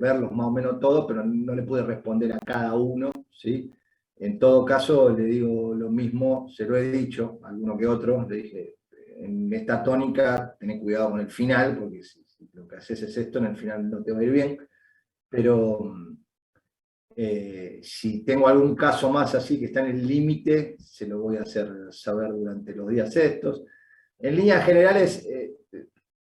verlos más o menos todos, pero no le pude responder a cada uno, ¿sí? En todo caso, le digo lo mismo, se lo he dicho a alguno que otro, le dije, en esta tónica, ten cuidado con el final, porque si lo que haces es esto, en el final no te va a ir bien, pero si tengo algún caso más así que está en el límite, se lo voy a hacer saber durante los días estos. En líneas generales,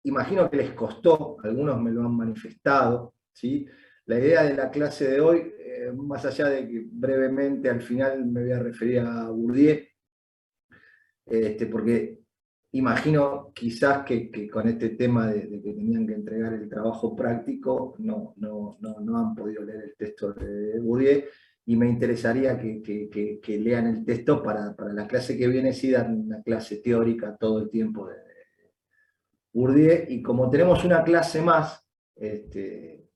imagino que les costó, algunos me lo han manifestado, ¿sí? La idea de la clase de hoy, más allá de que brevemente al final me voy a referir a Bourdieu, porque imagino quizás que con este tema de que tenían que entregar el trabajo práctico, no han podido leer el texto de Bourdieu, y me interesaría que lean el texto para la clase que viene, sí dar una clase teórica todo el tiempo de Bourdieu, y como tenemos una clase más, que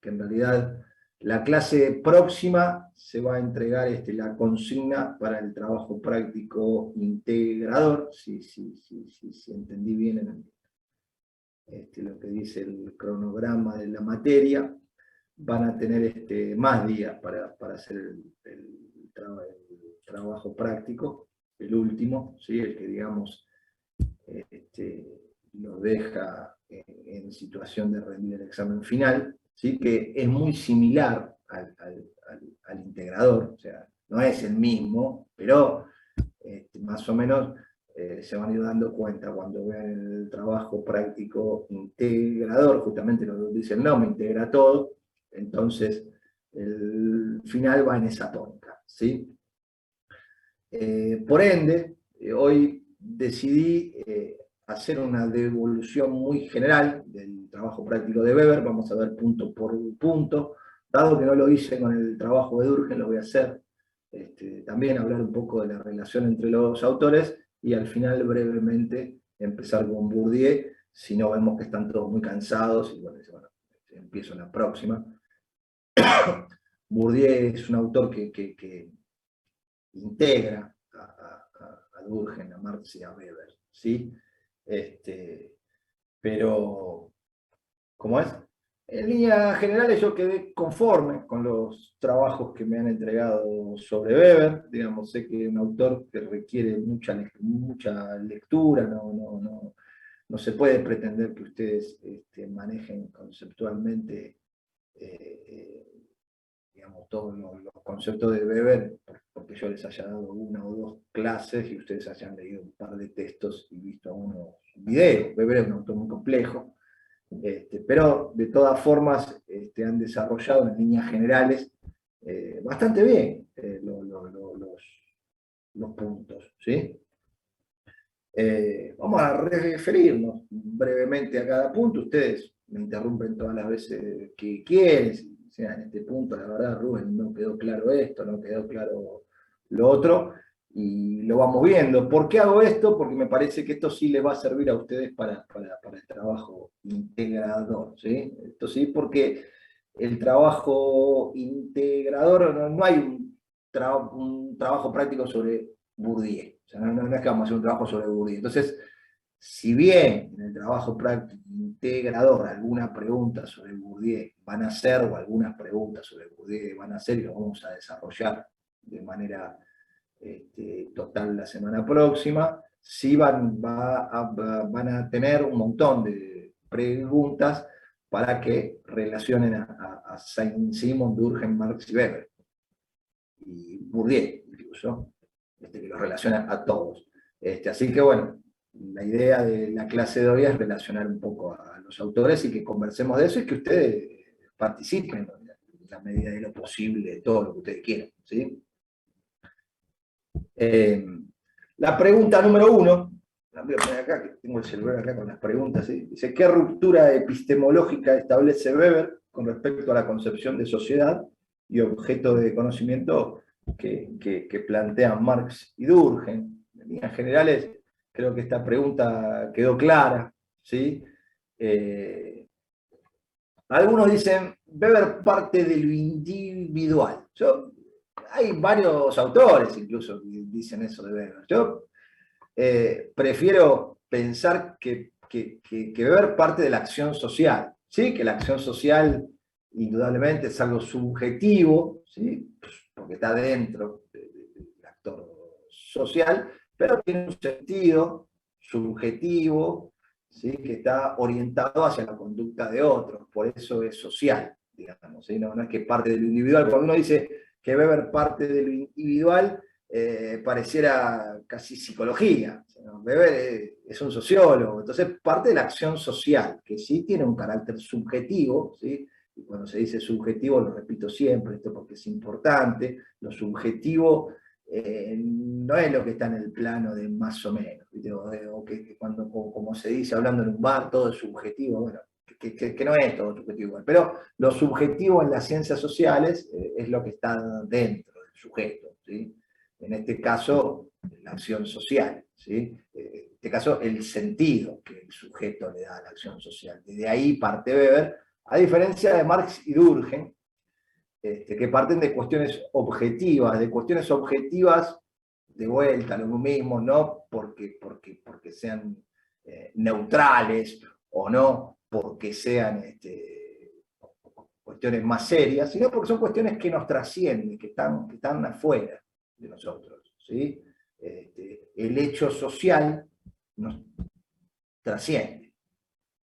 en realidad la clase próxima se va a entregar la consigna para el trabajo práctico integrador, si entendí bien lo que dice el cronograma de la materia. Van a tener más días para hacer el trabajo práctico, el último, ¿sí? El que digamos los deja en situación de rendir el examen final, ¿sí? Que es muy similar al integrador, o sea, no es el mismo, pero más o menos se van a ir dando cuenta cuando vean el trabajo práctico integrador, justamente lo dice el nombre, integra todo, entonces el final va en esa tónica, ¿sí? Por ende, hoy decidí hacer una devolución muy general del trabajo práctico de Weber. Vamos a ver punto por punto. Dado que no lo hice con el trabajo de Durkheim, lo voy a hacer. También hablar un poco de la relación entre los autores y al final brevemente empezar con Bourdieu, si no vemos que están todos muy cansados, y bueno, empiezo en la próxima. Bourdieu es un autor que integra a Durkheim, a Marx y a Weber, ¿sí? Pero, ¿cómo es? En líneas generales yo quedé conforme con los trabajos que me han entregado sobre Weber. Digamos, sé que es un autor que requiere mucha lectura, no se puede pretender que ustedes manejen conceptualmente digamos, todos los conceptos de Weber, porque yo les haya dado una o dos clases y ustedes hayan leído un par de textos y visto unos videos. Weber es un autor muy complejo, pero de todas formas han desarrollado en líneas generales bastante bien los puntos, ¿sí? Vamos a referirnos brevemente a cada punto. Ustedes me interrumpen todas las veces que quieren. O sea, en este punto, la verdad, Rubén, no quedó claro esto, no quedó claro lo otro, y lo vamos viendo. ¿Por qué hago esto? Porque me parece que esto sí les va a servir a ustedes para el trabajo integrador, ¿sí? Esto sí, porque el trabajo integrador, no hay un trabajo práctico sobre Bourdieu. O sea, no es que vamos a hacer un trabajo sobre Bourdieu. Entonces, si bien en el trabajo práctico integrador alguna pregunta sobre Bourdieu van a hacer, o algunas preguntas sobre Bourdieu van a hacer, y lo vamos a desarrollar de manera total la semana próxima, sí van a tener un montón de preguntas para que relacionen a Saint-Simon, Durkheim, Marx y Weber, y Bourdieu incluso, que los relaciona a todos. Así que bueno, la idea de la clase de hoy es relacionar un poco a los autores y que conversemos de eso y que ustedes participen en la medida de lo posible de todo lo que ustedes quieran, ¿sí? La pregunta número 1, la voy a poner acá, que tengo el celular acá con las preguntas, ¿sí? Dice, ¿qué ruptura epistemológica establece Weber con respecto a la concepción de sociedad y objeto de conocimiento que plantean Marx y Durkheim? En líneas generales, creo que esta pregunta quedó clara, ¿sí? Algunos dicen, Weber parte de lo individual. Hay varios autores incluso que dicen eso de Weber. Yo prefiero pensar que Weber parte de la acción social, ¿sí? Que la acción social indudablemente es algo subjetivo, ¿sí? Pues, porque está dentro del actor social, pero tiene un sentido subjetivo, ¿sí? Que está orientado hacia la conducta de otros, por eso es social, digamos, ¿sí? No es que parte de lo individual. Cuando uno dice que Weber parte de lo individual, pareciera casi psicología. ¿No? Weber es un sociólogo, entonces parte de la acción social, que sí tiene un carácter subjetivo, ¿sí? Y cuando se dice subjetivo, lo repito siempre, esto porque es importante, lo subjetivo no es lo que está en el plano de más o menos, o que cuando, como se dice hablando en un bar, todo es subjetivo, bueno, que no es todo subjetivo, pero lo subjetivo en las ciencias sociales es lo que está dentro del sujeto, ¿sí? En este caso, la acción social, ¿sí? En este caso, el sentido que el sujeto le da a la acción social. Desde ahí parte Weber, a diferencia de Marx y Durkheim, que parten de cuestiones objetivas, de vuelta, lo mismo, no porque sean neutrales o no porque sean cuestiones más serias, sino porque son cuestiones que nos trascienden, que están afuera de nosotros, ¿sí? El hecho social nos trasciende,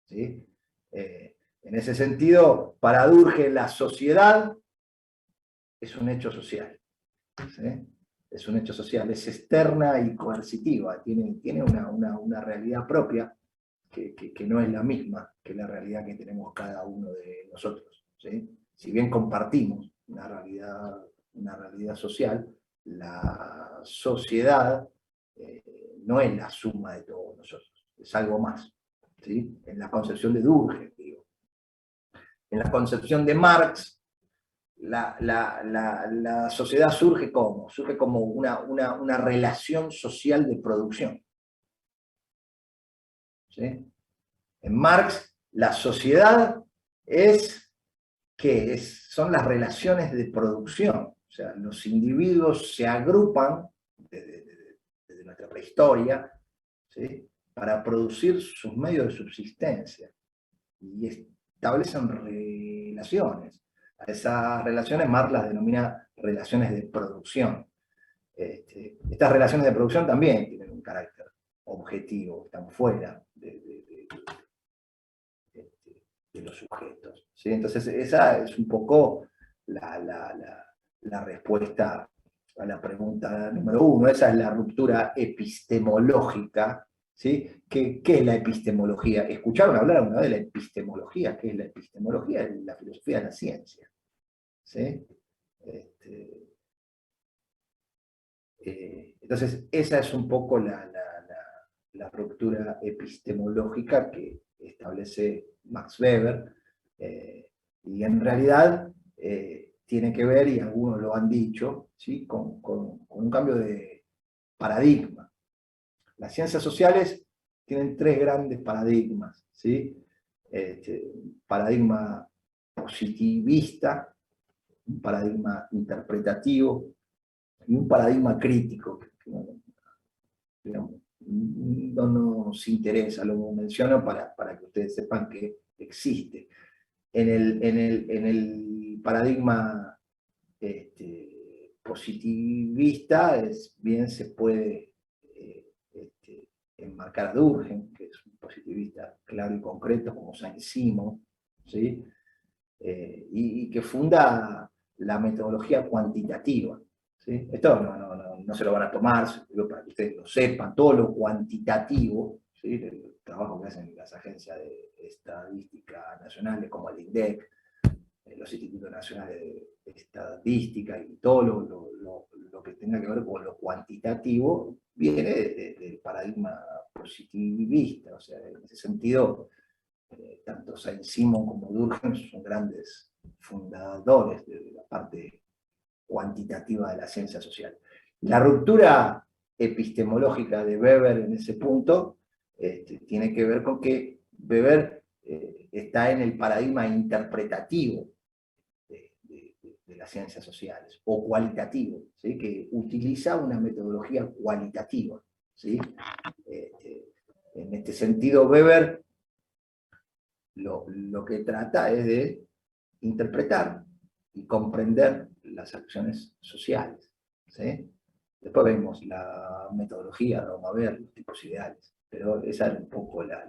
¿sí? En ese sentido, para Durkheim, la sociedad es un hecho social, ¿sí? Es un hecho social, es externa y coercitiva, tiene una realidad propia que no es la misma que la realidad que tenemos cada uno de nosotros, ¿sí? Si bien compartimos una realidad social, la sociedad no es la suma de todos nosotros, es algo más, ¿sí? En la concepción de Durkheim, digo. En la concepción de Marx, la sociedad surge como, una relación social de producción, ¿sí? En Marx, la sociedad son las relaciones de producción. O sea, los individuos se agrupan desde nuestra prehistoria, ¿sí? Para producir sus medios de subsistencia y establecen relaciones. A esas relaciones Marx las denomina relaciones de producción. Estas relaciones de producción también tienen un carácter objetivo, están fuera de los sujetos, ¿sí? Entonces esa es un poco la respuesta a la pregunta número uno. Esa es la ruptura epistemológica, ¿sí? ¿Qué es la epistemología? ¿Escucharon hablar alguna vez de la epistemología? ¿Qué es la epistemología? Es la filosofía de la ciencia, ¿sí? Entonces esa es un poco la ruptura epistemológica que establece Max Weber, y en realidad tiene que ver, y algunos lo han dicho, ¿sí? con un cambio de paradigma. Las ciencias sociales tienen tres grandes paradigmas, ¿sí? Un paradigma positivista, un paradigma interpretativo y un paradigma crítico, que no nos interesa, lo menciono para que ustedes sepan que existe. En el paradigma positivista, bien se puede enmarcar a Durkheim, que es un positivista claro y concreto, como Saint-Simon, ¿sí? Y que funda la metodología cuantitativa, ¿sí? Esto no se lo van a tomar, para que ustedes lo sepan, todo lo cuantitativo, ¿sí? El trabajo que hacen las agencias de estadística nacionales como el INDEC, los institutos nacionales de estadística y todo lo que tenga que ver con lo cuantitativo viene del paradigma positivista. O sea, en ese sentido, tanto Saint-Simon como Durkheim son grandes fundadores de la parte cuantitativa de la ciencia social. La ruptura epistemológica de Weber en ese punto tiene que ver con que Weber está en el paradigma interpretativo de las ciencias sociales, o cualitativo, ¿sí? Que utiliza una metodología cualitativa, ¿sí? En este sentido, Weber lo que trata es de interpretar y comprender las acciones sociales, ¿sí? Después vemos la metodología, vamos a ver los tipos ideales, pero esa es un poco la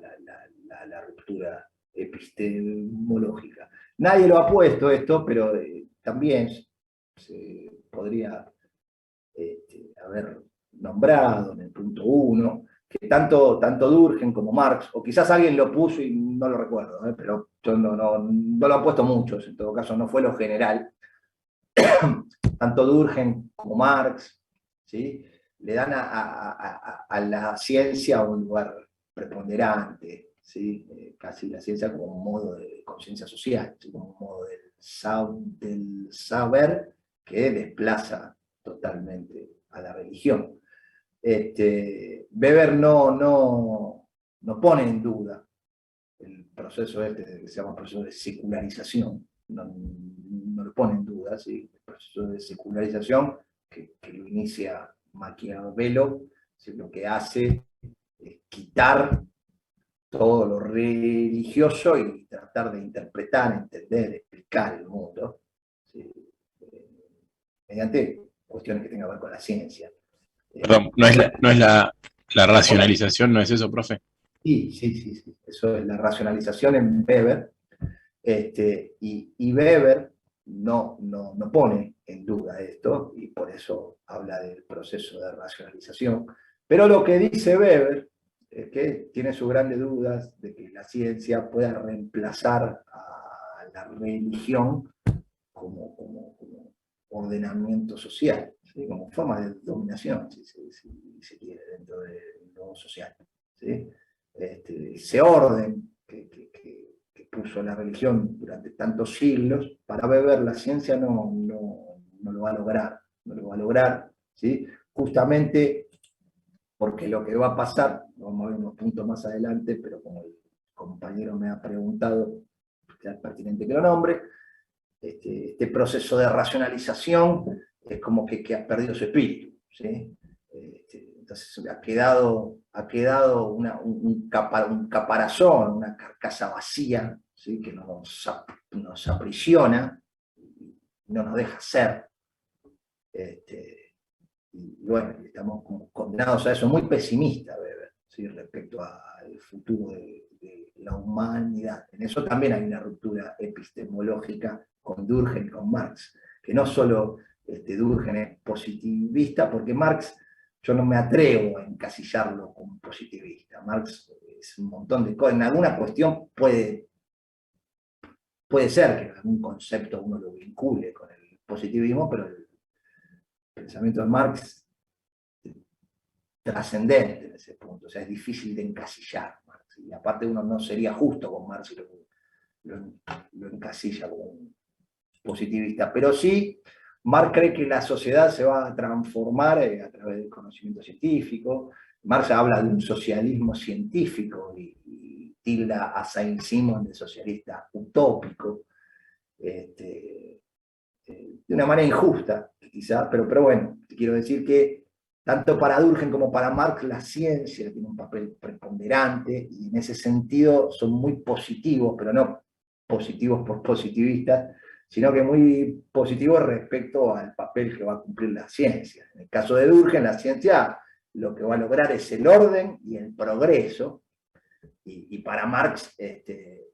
ruptura epistemológica. Nadie lo ha puesto esto, pero también se podría haber nombrado en el punto 1, que tanto Durkheim como Marx, o quizás alguien lo puso y no lo recuerdo, pero yo no lo han puesto muchos, en todo caso no fue lo general, tanto Durkheim como Marx, ¿sí? Le dan a la ciencia un lugar preponderante, ¿sí? Casi la ciencia como un modo de conciencia social, ¿sí? Como un modo del saber que desplaza totalmente a la religión. Weber no pone en duda el proceso que se llama proceso de secularización, no lo pone en duda, ¿sí? El proceso de secularización que lo inicia Maquiavelo, ¿sí? Lo que hace es quitar todo lo religioso y tratar de interpretar, entender, explicar el mundo, ¿sí? Mediante cuestiones que tengan que ver con la ciencia. Perdón, no es la racionalización, ¿no es eso, profe? Sí. Eso es la racionalización en Weber. Y Weber no pone en duda esto, y por eso habla del proceso de racionalización. Pero lo que dice Weber es que tiene sus grandes dudas de que la ciencia pueda reemplazar a la religión como ordenamiento social, ¿sí? Como forma de dominación, si se quiere, dentro de lo social, ¿sí? Ese orden que puso la religión durante tantos siglos, para Weber la ciencia no lo va a lograr, no lo va a lograr, ¿sí? Justamente porque lo que va a pasar, vamos a ver unos puntos más adelante, pero como el compañero me ha preguntado, es pertinente que lo nombre, este proceso de racionalización es como que ha perdido su espíritu, ¿sí? Entonces ha quedado un caparazón, una carcasa vacía, ¿sí? Que nos aprisiona, no nos deja ser. Y bueno, estamos como condenados a eso, muy pesimista, Weber, ¿sí? Respecto al futuro de la humanidad. En eso también hay una ruptura epistemológica con Durkheim y con Marx, que no solo Durkheim es positivista, porque Marx yo no me atrevo a encasillarlo como positivista. Marx es un montón de cosas, en alguna cuestión puede ser que en algún concepto uno lo vincule con el positivismo, pero el pensamiento de Marx trascendente en ese punto, o sea, es difícil de encasillar Marx, y aparte uno no sería justo con Marx si lo encasilla como un positivista, pero sí, Marx cree que la sociedad se va a transformar a través del conocimiento científico. Marx habla de un socialismo científico y tilda a Saint-Simon de socialista utópico, de una manera injusta, quizá, pero bueno, te quiero decir que tanto para Durkheim como para Marx la ciencia tiene un papel preponderante y en ese sentido son muy positivos, pero no positivos por positivistas, sino que muy positivos respecto al papel que va a cumplir la ciencia. En el caso de Durkheim, la ciencia lo que va a lograr es el orden y el progreso, y para Marx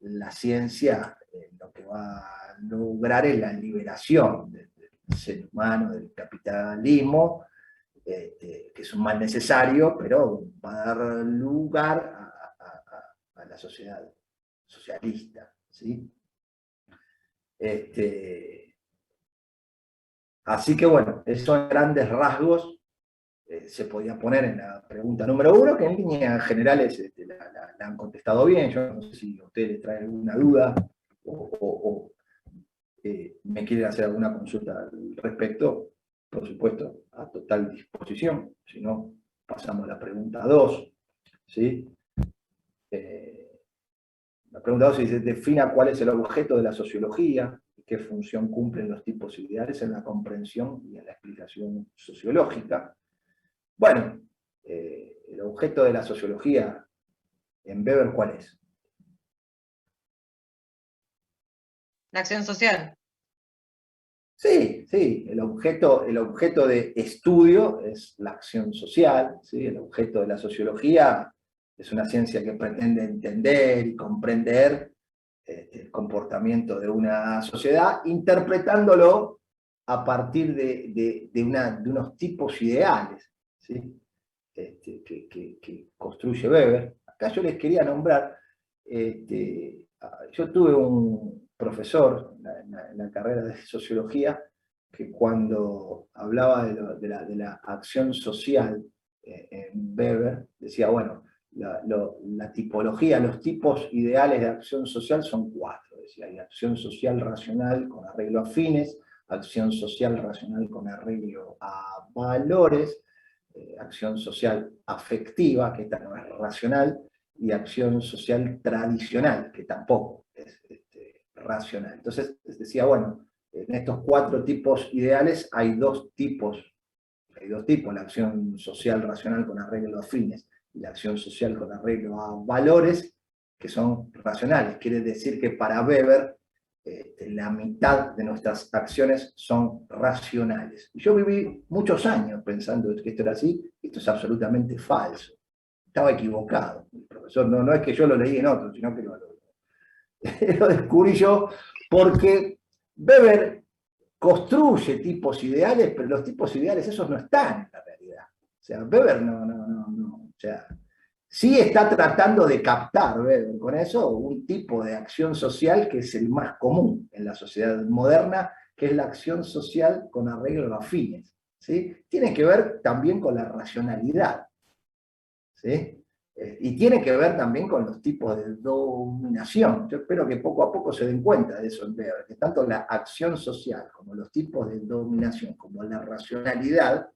la ciencia lo que va a lograr es la liberación del ser humano, del capitalismo, que es un mal necesario, pero va a dar lugar a la sociedad socialista, ¿sí? Así que bueno, esos grandes rasgos se podía poner en la pregunta número 1, que en líneas generales la han contestado bien. Yo no sé si a ustedes les trae alguna duda o me quieren hacer alguna consulta al respecto, por supuesto, a total disposición. Si no, pasamos a la pregunta 2. ¿Sí? La pregunta 2 dice, defina cuál es el objeto de la sociología y qué función cumplen los tipos ideales en la comprensión y en la explicación sociológica. Bueno, el objeto de la sociología en Weber, ¿cuál es? la acción social. Sí, sí, el objeto de estudio es la acción social, ¿sí? El objeto de la sociología es una ciencia que pretende entender y comprender el comportamiento de una sociedad, interpretándolo a partir de unos tipos ideales, ¿sí? Que construye Weber. Acá yo les quería nombrar, yo tuve un profesor en la carrera de sociología que cuando hablaba de la acción social en Weber, decía, bueno, la tipología, los tipos ideales de acción social son 4. Decía, hay acción social racional con arreglo a fines, acción social racional con arreglo a valores, acción social afectiva, que esta no es racional, y acción social tradicional, que tampoco es racional. Entonces decía, bueno, en estos 4 tipos ideales hay dos tipos, la acción social racional con arreglo a fines y la acción social con arreglo a valores, que son racionales. Quiere decir que para Weber, la mitad de nuestras acciones son racionales. Y yo viví muchos años pensando que esto era así, y esto es absolutamente falso. Estaba equivocado. El profesor, no es que yo lo leí en otro, sino que lo descubrí yo, porque Weber construye tipos ideales, pero los tipos ideales esos no están en la realidad. O sea, Weber no. O sea, sí está tratando de captar, Weber, con eso, un tipo de acción social que es el más común en la sociedad moderna, que es la acción social con arreglo a fines, ¿sí? Tiene que ver también con la racionalidad, ¿sí? Y tiene que ver también con los tipos de dominación. Yo espero que poco a poco se den cuenta de eso en Weber, que tanto la acción social como los tipos de dominación, como la racionalidad,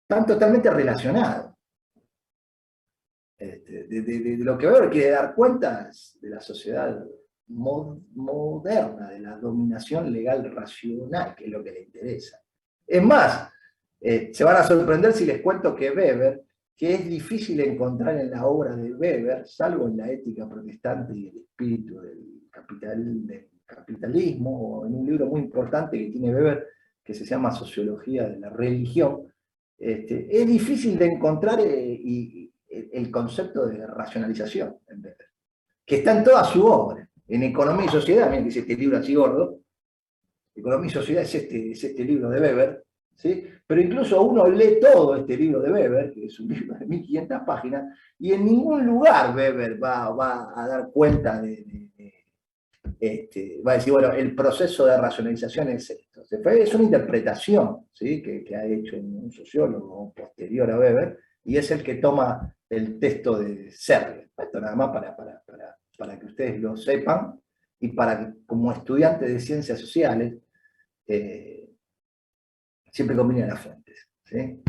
están totalmente relacionados. De lo que Weber quiere dar cuenta es de la sociedad moderna, de la dominación legal racional, que es lo que le interesa. Es más, se van a sorprender si les cuento que Weber, que es difícil encontrar en la obra de Weber, salvo en la ética protestante y el espíritu del capitalismo, o en un libro muy importante que tiene Weber, que se llama Sociología de la Religión, es difícil de encontrar el concepto de racionalización en Weber, que está en toda su obra. En Economía y Sociedad, miren que dice este libro así gordo, Economía y Sociedad es este libro de Weber, ¿sí? Pero incluso uno lee todo este libro de Weber, que es un libro de 1500 páginas, y en ningún lugar Weber va a dar cuenta va a decir, bueno, el proceso de racionalización es esto. Es una interpretación, ¿sí? que ha hecho un sociólogo posterior a Weber, y es el que toma el texto de Searle. Esto nada más para que ustedes lo sepan, y para que como estudiante de ciencias sociales, siempre combinen las fuentes, ¿sí?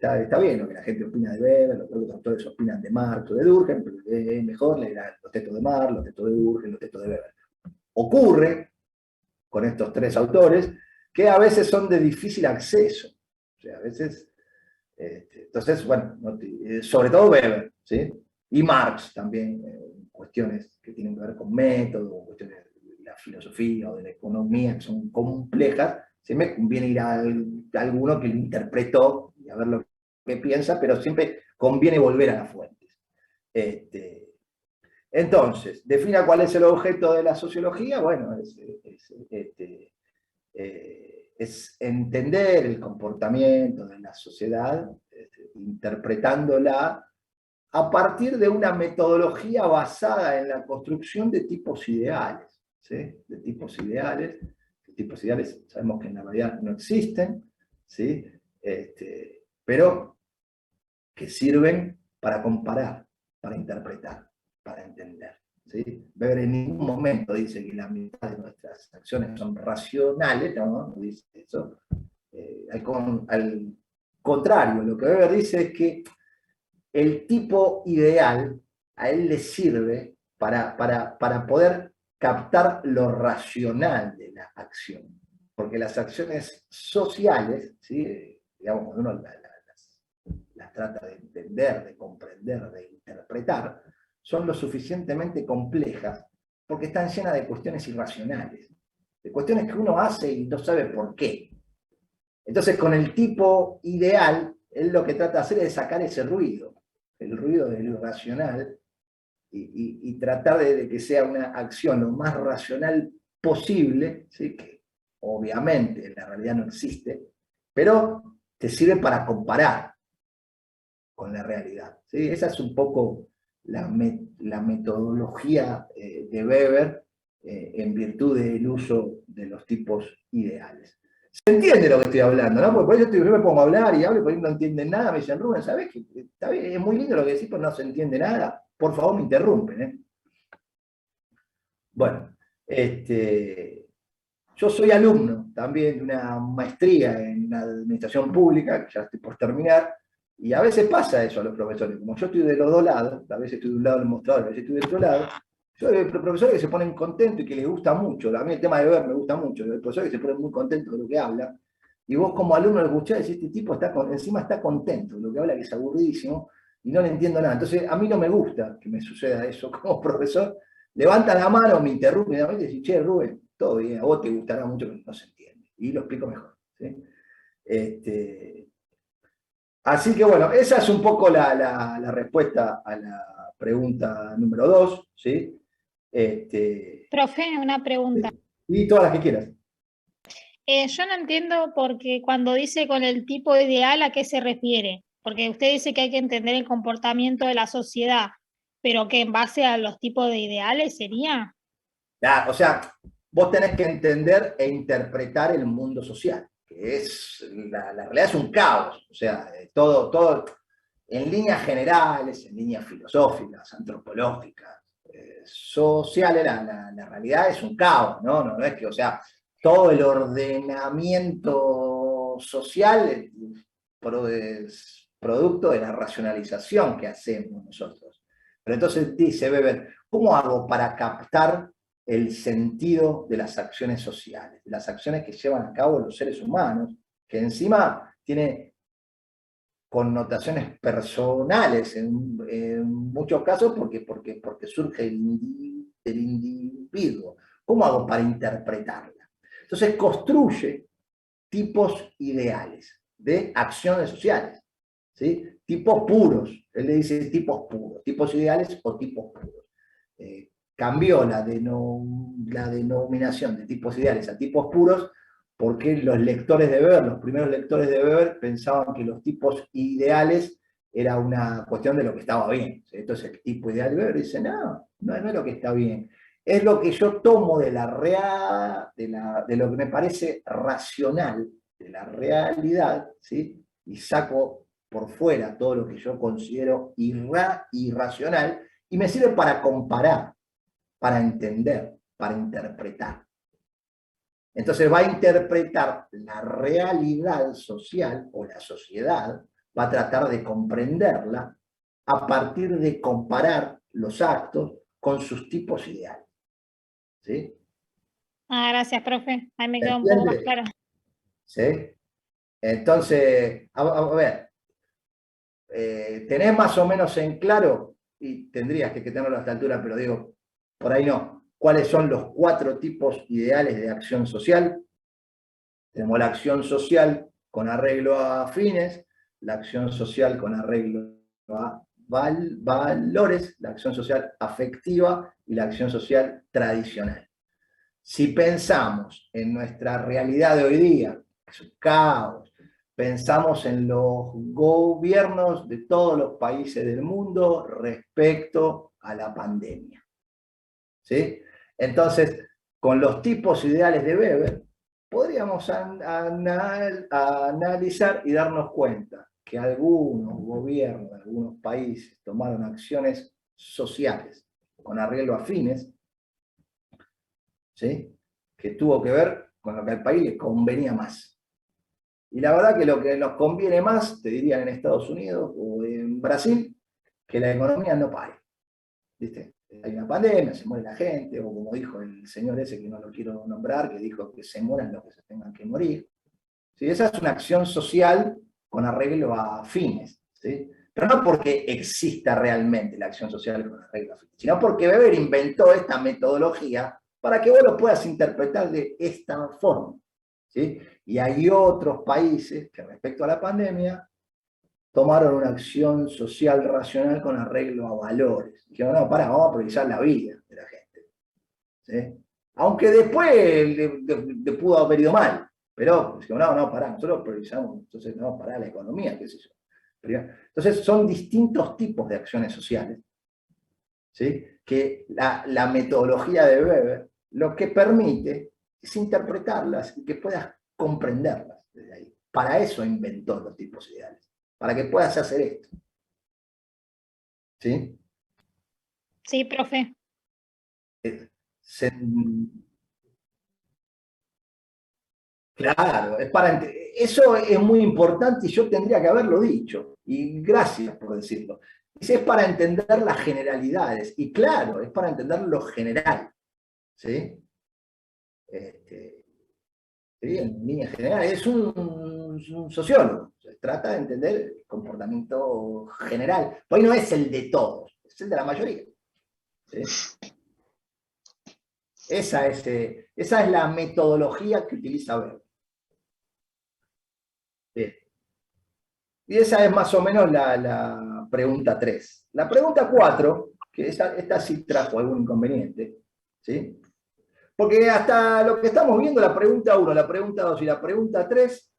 Está bien lo que la gente opina de Weber, lo que los autores opinan de Marx o de Durkheim, pero es mejor leer los textos de Marx, los textos de Durkheim, los textos de Weber. Ocurre con estos 3 autores que a veces son de difícil acceso. O sea, a veces, entonces, bueno, sobre todo Weber, ¿sí? Y Marx también, cuestiones que tienen que ver con método, cuestiones de la filosofía o de la economía que son complejas, siempre conviene ir a alguno que lo interpretó y a ver lo que piensa, pero siempre conviene volver a las fuentes. Entonces, defina cuál es el objeto de la sociología. Bueno, es entender el comportamiento de la sociedad, interpretándola a partir de una metodología basada en la construcción de tipos ideales, ¿sí? De tipos ideales sabemos que en la realidad no existen, ¿sí? Pero que sirven para comparar, para interpretar, para entender, ¿sí? Weber en ningún momento dice que la mitad de nuestras acciones son racionales, no dice eso. Al contrario, lo que Weber dice es que el tipo ideal a él le sirve para poder captar lo racional de la acción. Porque las acciones sociales, ¿sí? Digamos, cuando uno las trata de entender, de comprender, de interpretar, son lo suficientemente complejas porque están llenas de cuestiones irracionales, de cuestiones que uno hace y no sabe por qué. Entonces, con el tipo ideal, él lo que trata de hacer es sacar ese ruido, el ruido de lo irracional, y tratar de que sea una acción lo más racional posible, ¿sí? Que obviamente en la realidad no existe, pero te sirve para comparar con la realidad, ¿sí? Esa es un poco la metodología de Weber en virtud del uso de los tipos ideales. Se entiende lo que estoy hablando, ¿no? Porque por eso yo me pongo a hablar y hablo y por ahí no entienden nada, me dicen, Rubén, ¿sabés qué? Está bien, es muy lindo lo que decís, pero no se entiende nada. Por favor, me interrumpen, ¿eh? Bueno, yo soy alumno también de una maestría en administración pública, que ya estoy por terminar, y a veces pasa eso a los profesores. Como yo estoy de los dos lados, a veces estoy de un lado del mostrador, a veces estoy del otro lado, yo hay profesores que se ponen contentos y que les gusta mucho. A mí el tema de ver me gusta mucho. Hay profesores que se ponen muy contentos de lo que habla. Y vos como alumno lo escuchás y decís, este tipo encima está contento de lo que habla, que es aburridísimo, y no le entiendo nada. Entonces a mí no me gusta que me suceda eso como profesor. Levanta la mano, me interrumpe y me dice, che, Rubén, todo bien, a vos te gustará mucho, pero no se entiende. Y lo explico mejor. ¿Sí? Así que bueno, esa es un poco la respuesta a la pregunta número 2, ¿sí? Profe, una pregunta. Y todas las que quieras. Yo no entiendo porque cuando dice con el tipo ideal, ¿a qué se refiere? Porque usted dice que hay que entender el comportamiento de la sociedad, pero que en base a los tipos de ideales sería. O sea, vos tenés que entender e interpretar el mundo social, que es, la realidad es un caos, o sea, todo en líneas generales, en líneas filosóficas, antropológicas, sociales, la realidad es un caos, ¿no? No es que, o sea, todo el ordenamiento social es producto de la racionalización que hacemos nosotros. Pero entonces dice Weber, ¿cómo hago para captar el sentido de las acciones sociales, de las acciones que llevan a cabo los seres humanos, que encima tiene connotaciones personales en muchos casos porque surge del individuo? ¿Cómo hago para interpretarla? Entonces construye tipos ideales de acciones sociales, ¿sí? Tipos puros, él le dice tipos puros, tipos ideales o tipos puros. Cambió la denominación de tipos ideales a tipos puros porque los lectores de Weber, los primeros lectores de Weber, pensaban que los tipos ideales era una cuestión de lo que estaba bien. Entonces el tipo ideal de Weber dice, no es lo que está bien. Es lo que yo tomo de de lo que me parece racional, de la realidad, ¿sí? Y saco por fuera todo lo que yo considero irracional y me sirve para comparar, para entender, para interpretar. Entonces va a interpretar la realidad social o la sociedad, va a tratar de comprenderla a partir de comparar los actos con sus tipos ideales. ¿Sí? Gracias, profe. Ahí me quedó un poco más claro. ¿Sí? Entonces, a ver, tenés más o menos en claro, y tendrías que tenerlo a esta altura, pero digo, por ahí no, cuáles son los 4 tipos ideales de acción social. Tenemos la acción social con arreglo a fines, la acción social con arreglo a valores, la acción social afectiva y la acción social tradicional. Si pensamos en nuestra realidad de hoy día, que es un caos, pensamos en los gobiernos de todos los países del mundo respecto a la pandemia. ¿Sí? Entonces, con los tipos ideales de Weber, podríamos analizar y darnos cuenta que algunos gobiernos, algunos países tomaron acciones sociales con arreglo a fines, ¿sí? Que tuvo que ver con lo que al país le convenía más. Y la verdad que lo que nos conviene más, te dirían en Estados Unidos o en Brasil, que la economía no pare. ¿Viste? Hay una pandemia, se muere la gente, o como dijo el señor ese que no lo quiero nombrar, que dijo que se mueran los que se tengan que morir. ¿Sí? Esa es una acción social con arreglo a fines. ¿Sí? Pero no porque exista realmente la acción social con las reglas, sino porque Weber inventó esta metodología para que vos lo puedas interpretar de esta forma. ¿Sí? Y hay otros países que respecto a la pandemia tomaron una acción social racional con arreglo a valores. Dijeron, no, vamos a priorizar la vida de la gente. ¿Sí? Aunque después le pudo haber ido mal, pero dijeron, no, nosotros priorizamos, entonces no, la economía, qué sé yo. Entonces son distintos tipos de acciones sociales, ¿sí? Que la metodología de Weber lo que permite es interpretarlas y que puedas comprenderlas desde ahí. Para eso inventó los tipos ideales, para que puedas hacer esto. ¿Sí? Sí, profe. Claro, eso es muy importante y yo tendría que haberlo dicho. Y gracias por decirlo. Es para entender las generalidades. Y claro, es para entender lo general. ¿Sí? ¿Sí? En líneas generales, es un sociólogo. Se trata de entender el comportamiento general. Hoy no es el de todos, es el de la mayoría. ¿Sí? Esa es la metodología que utiliza Weber. Bien. Y esa es más o menos la pregunta 3. La pregunta 4, que esta sí trajo algún inconveniente, ¿sí? Porque hasta lo que estamos viendo, la pregunta 1, la pregunta 2 y la pregunta 3,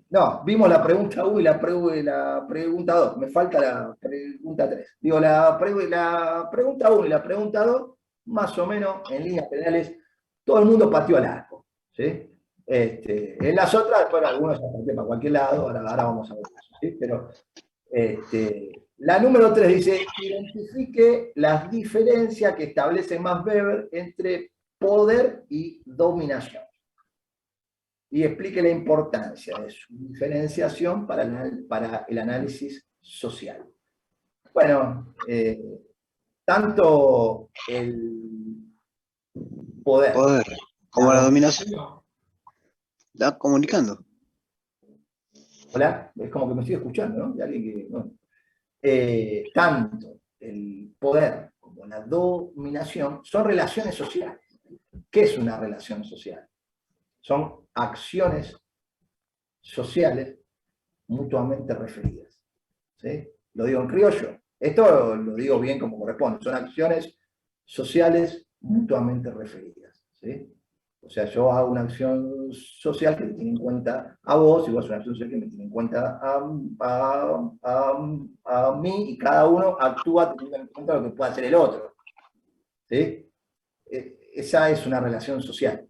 no, vimos la pregunta 1 y la pregunta 2, me falta la pregunta 3. Digo, la pregunta 1 y la pregunta 2, más o menos, en líneas generales, todo el mundo pateó al arco, ¿sí? En las otras, bueno, algunos se para cualquier lado, ahora vamos a ver eso, ¿sí? Pero la número 3 dice, identifique las diferencias que establece Max Weber entre poder y dominación. Y explique la importancia de su diferenciación para el análisis social. Bueno, tanto el poder como la dominación. ¿Está comunicando? Hola, es como que me estoy escuchando, ¿no? De alguien que, no. Tanto el poder como la dominación son relaciones sociales. ¿Qué es una relación social? Son acciones sociales mutuamente referidas. ¿Sí? Lo digo en criollo. Esto lo digo bien como corresponde. Son acciones sociales mutuamente referidas. ¿Sí? O sea, yo hago una acción social que me tiene en cuenta a vos, y vos una acción social que me tiene en cuenta a mí, y cada uno actúa teniendo en cuenta lo que puede hacer el otro. ¿Sí? Esa es una relación social.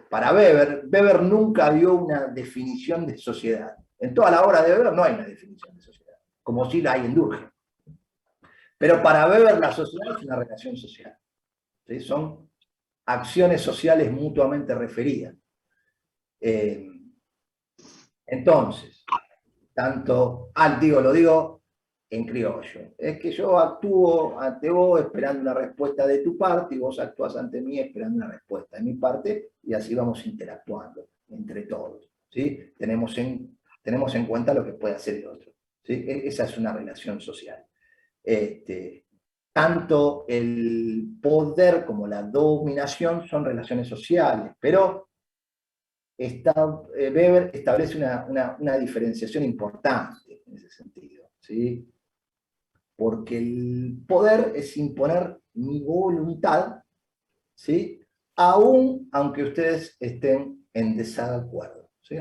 Para Weber nunca dio una definición de sociedad. En toda la obra de Weber no hay una definición de sociedad, como si la hay en Durkheim. Pero para Weber la sociedad es una relación social. ¿Sí? Son acciones sociales mutuamente referidas. Entonces, lo digo en criollo, es que yo actúo ante vos esperando una respuesta de tu parte y vos actúas ante mí esperando una respuesta de mi parte y así vamos interactuando entre todos. ¿Sí? Tenemos en cuenta lo que puede hacer el otro. ¿Sí? Esa es una relación social. Tanto el poder como la dominación son relaciones sociales, pero Weber establece una diferenciación importante en ese sentido, ¿sí? Porque el poder es imponer mi voluntad, ¿sí? Aunque ustedes estén en desacuerdo, ¿sí?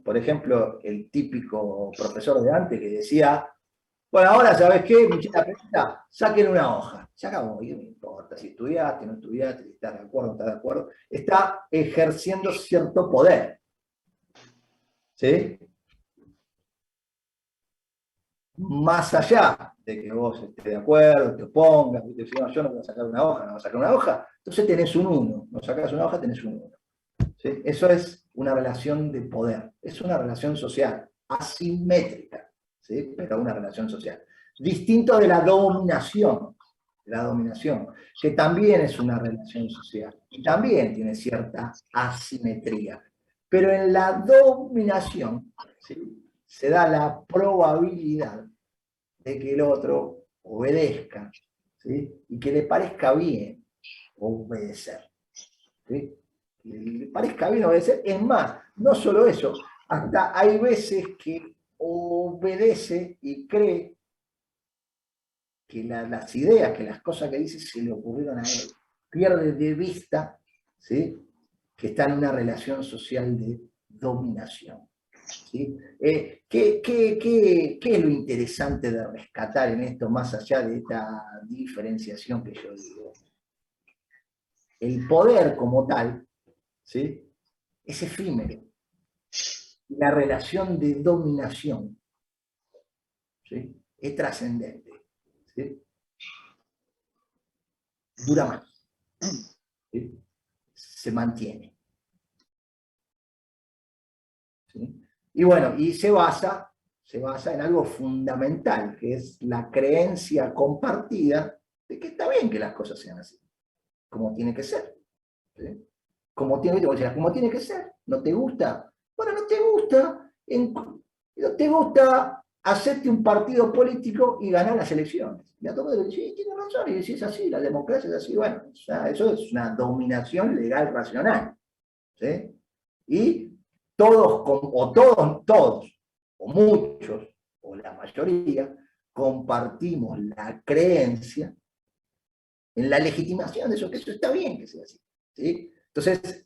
Por ejemplo, el típico profesor de antes que decía, bueno, ahora, ¿sabes qué? Saquen una hoja. Se acabó, y no me importa si estudiaste, no estudiaste, si estás de acuerdo, no estás de acuerdo. Está ejerciendo cierto poder. ¿Sí? Más allá de que vos estés de acuerdo, te opongas, y te digas, no, yo no voy a sacar una hoja, no voy a sacar una hoja, entonces tenés un 1. No sacás una hoja, tenés un 1. ¿Sí? Eso es una relación de poder. Es una relación social, asimétrica, ¿sí? Pero una relación social. Distinto de la dominación, que también es una relación social y también tiene cierta asimetría. Pero en la dominación, ¿sí? se da la probabilidad de que el otro obedezca, ¿sí? Y que le parezca bien obedecer, ¿sí? Que le parezca bien obedecer. Es más, no solo eso, hasta hay veces que obedece y cree que las ideas, que las cosas que dice se le ocurrieron a él. Pierde de vista, ¿sí? Que está en una relación social de dominación. ¿Sí? ¿Qué es lo interesante de rescatar en esto, más allá de esta diferenciación que yo digo? El poder como tal, ¿sí? Es efímero. La relación de dominación, ¿sí? Es trascendente, ¿sí? Dura más, ¿sí? Se mantiene, ¿sí? Y bueno, y se basa en algo fundamental, que es la creencia compartida de que está bien que las cosas sean así, como tiene que ser, ¿sí? Como tiene que ser. ¿No te gusta? Bueno, no te gusta, no te gusta, hacerte un partido político y ganar las elecciones. Y a todos les dicen, sí, tiene razón, y si es así, la democracia es así, bueno, o sea, eso es una dominación legal racional, ¿sí? Y todos, o muchos, o la mayoría, compartimos la creencia en la legitimación de eso, que eso está bien que sea así, ¿sí? Entonces,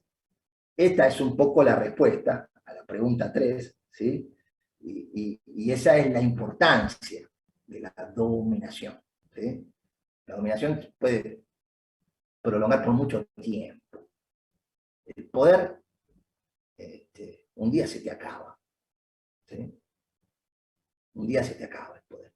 esta es un poco la respuesta a la pregunta 3, ¿sí? Y esa es la importancia de la dominación, ¿sí? La dominación puede prolongar por mucho tiempo. El poder, un día se te acaba, ¿sí? Un día se te acaba el poder.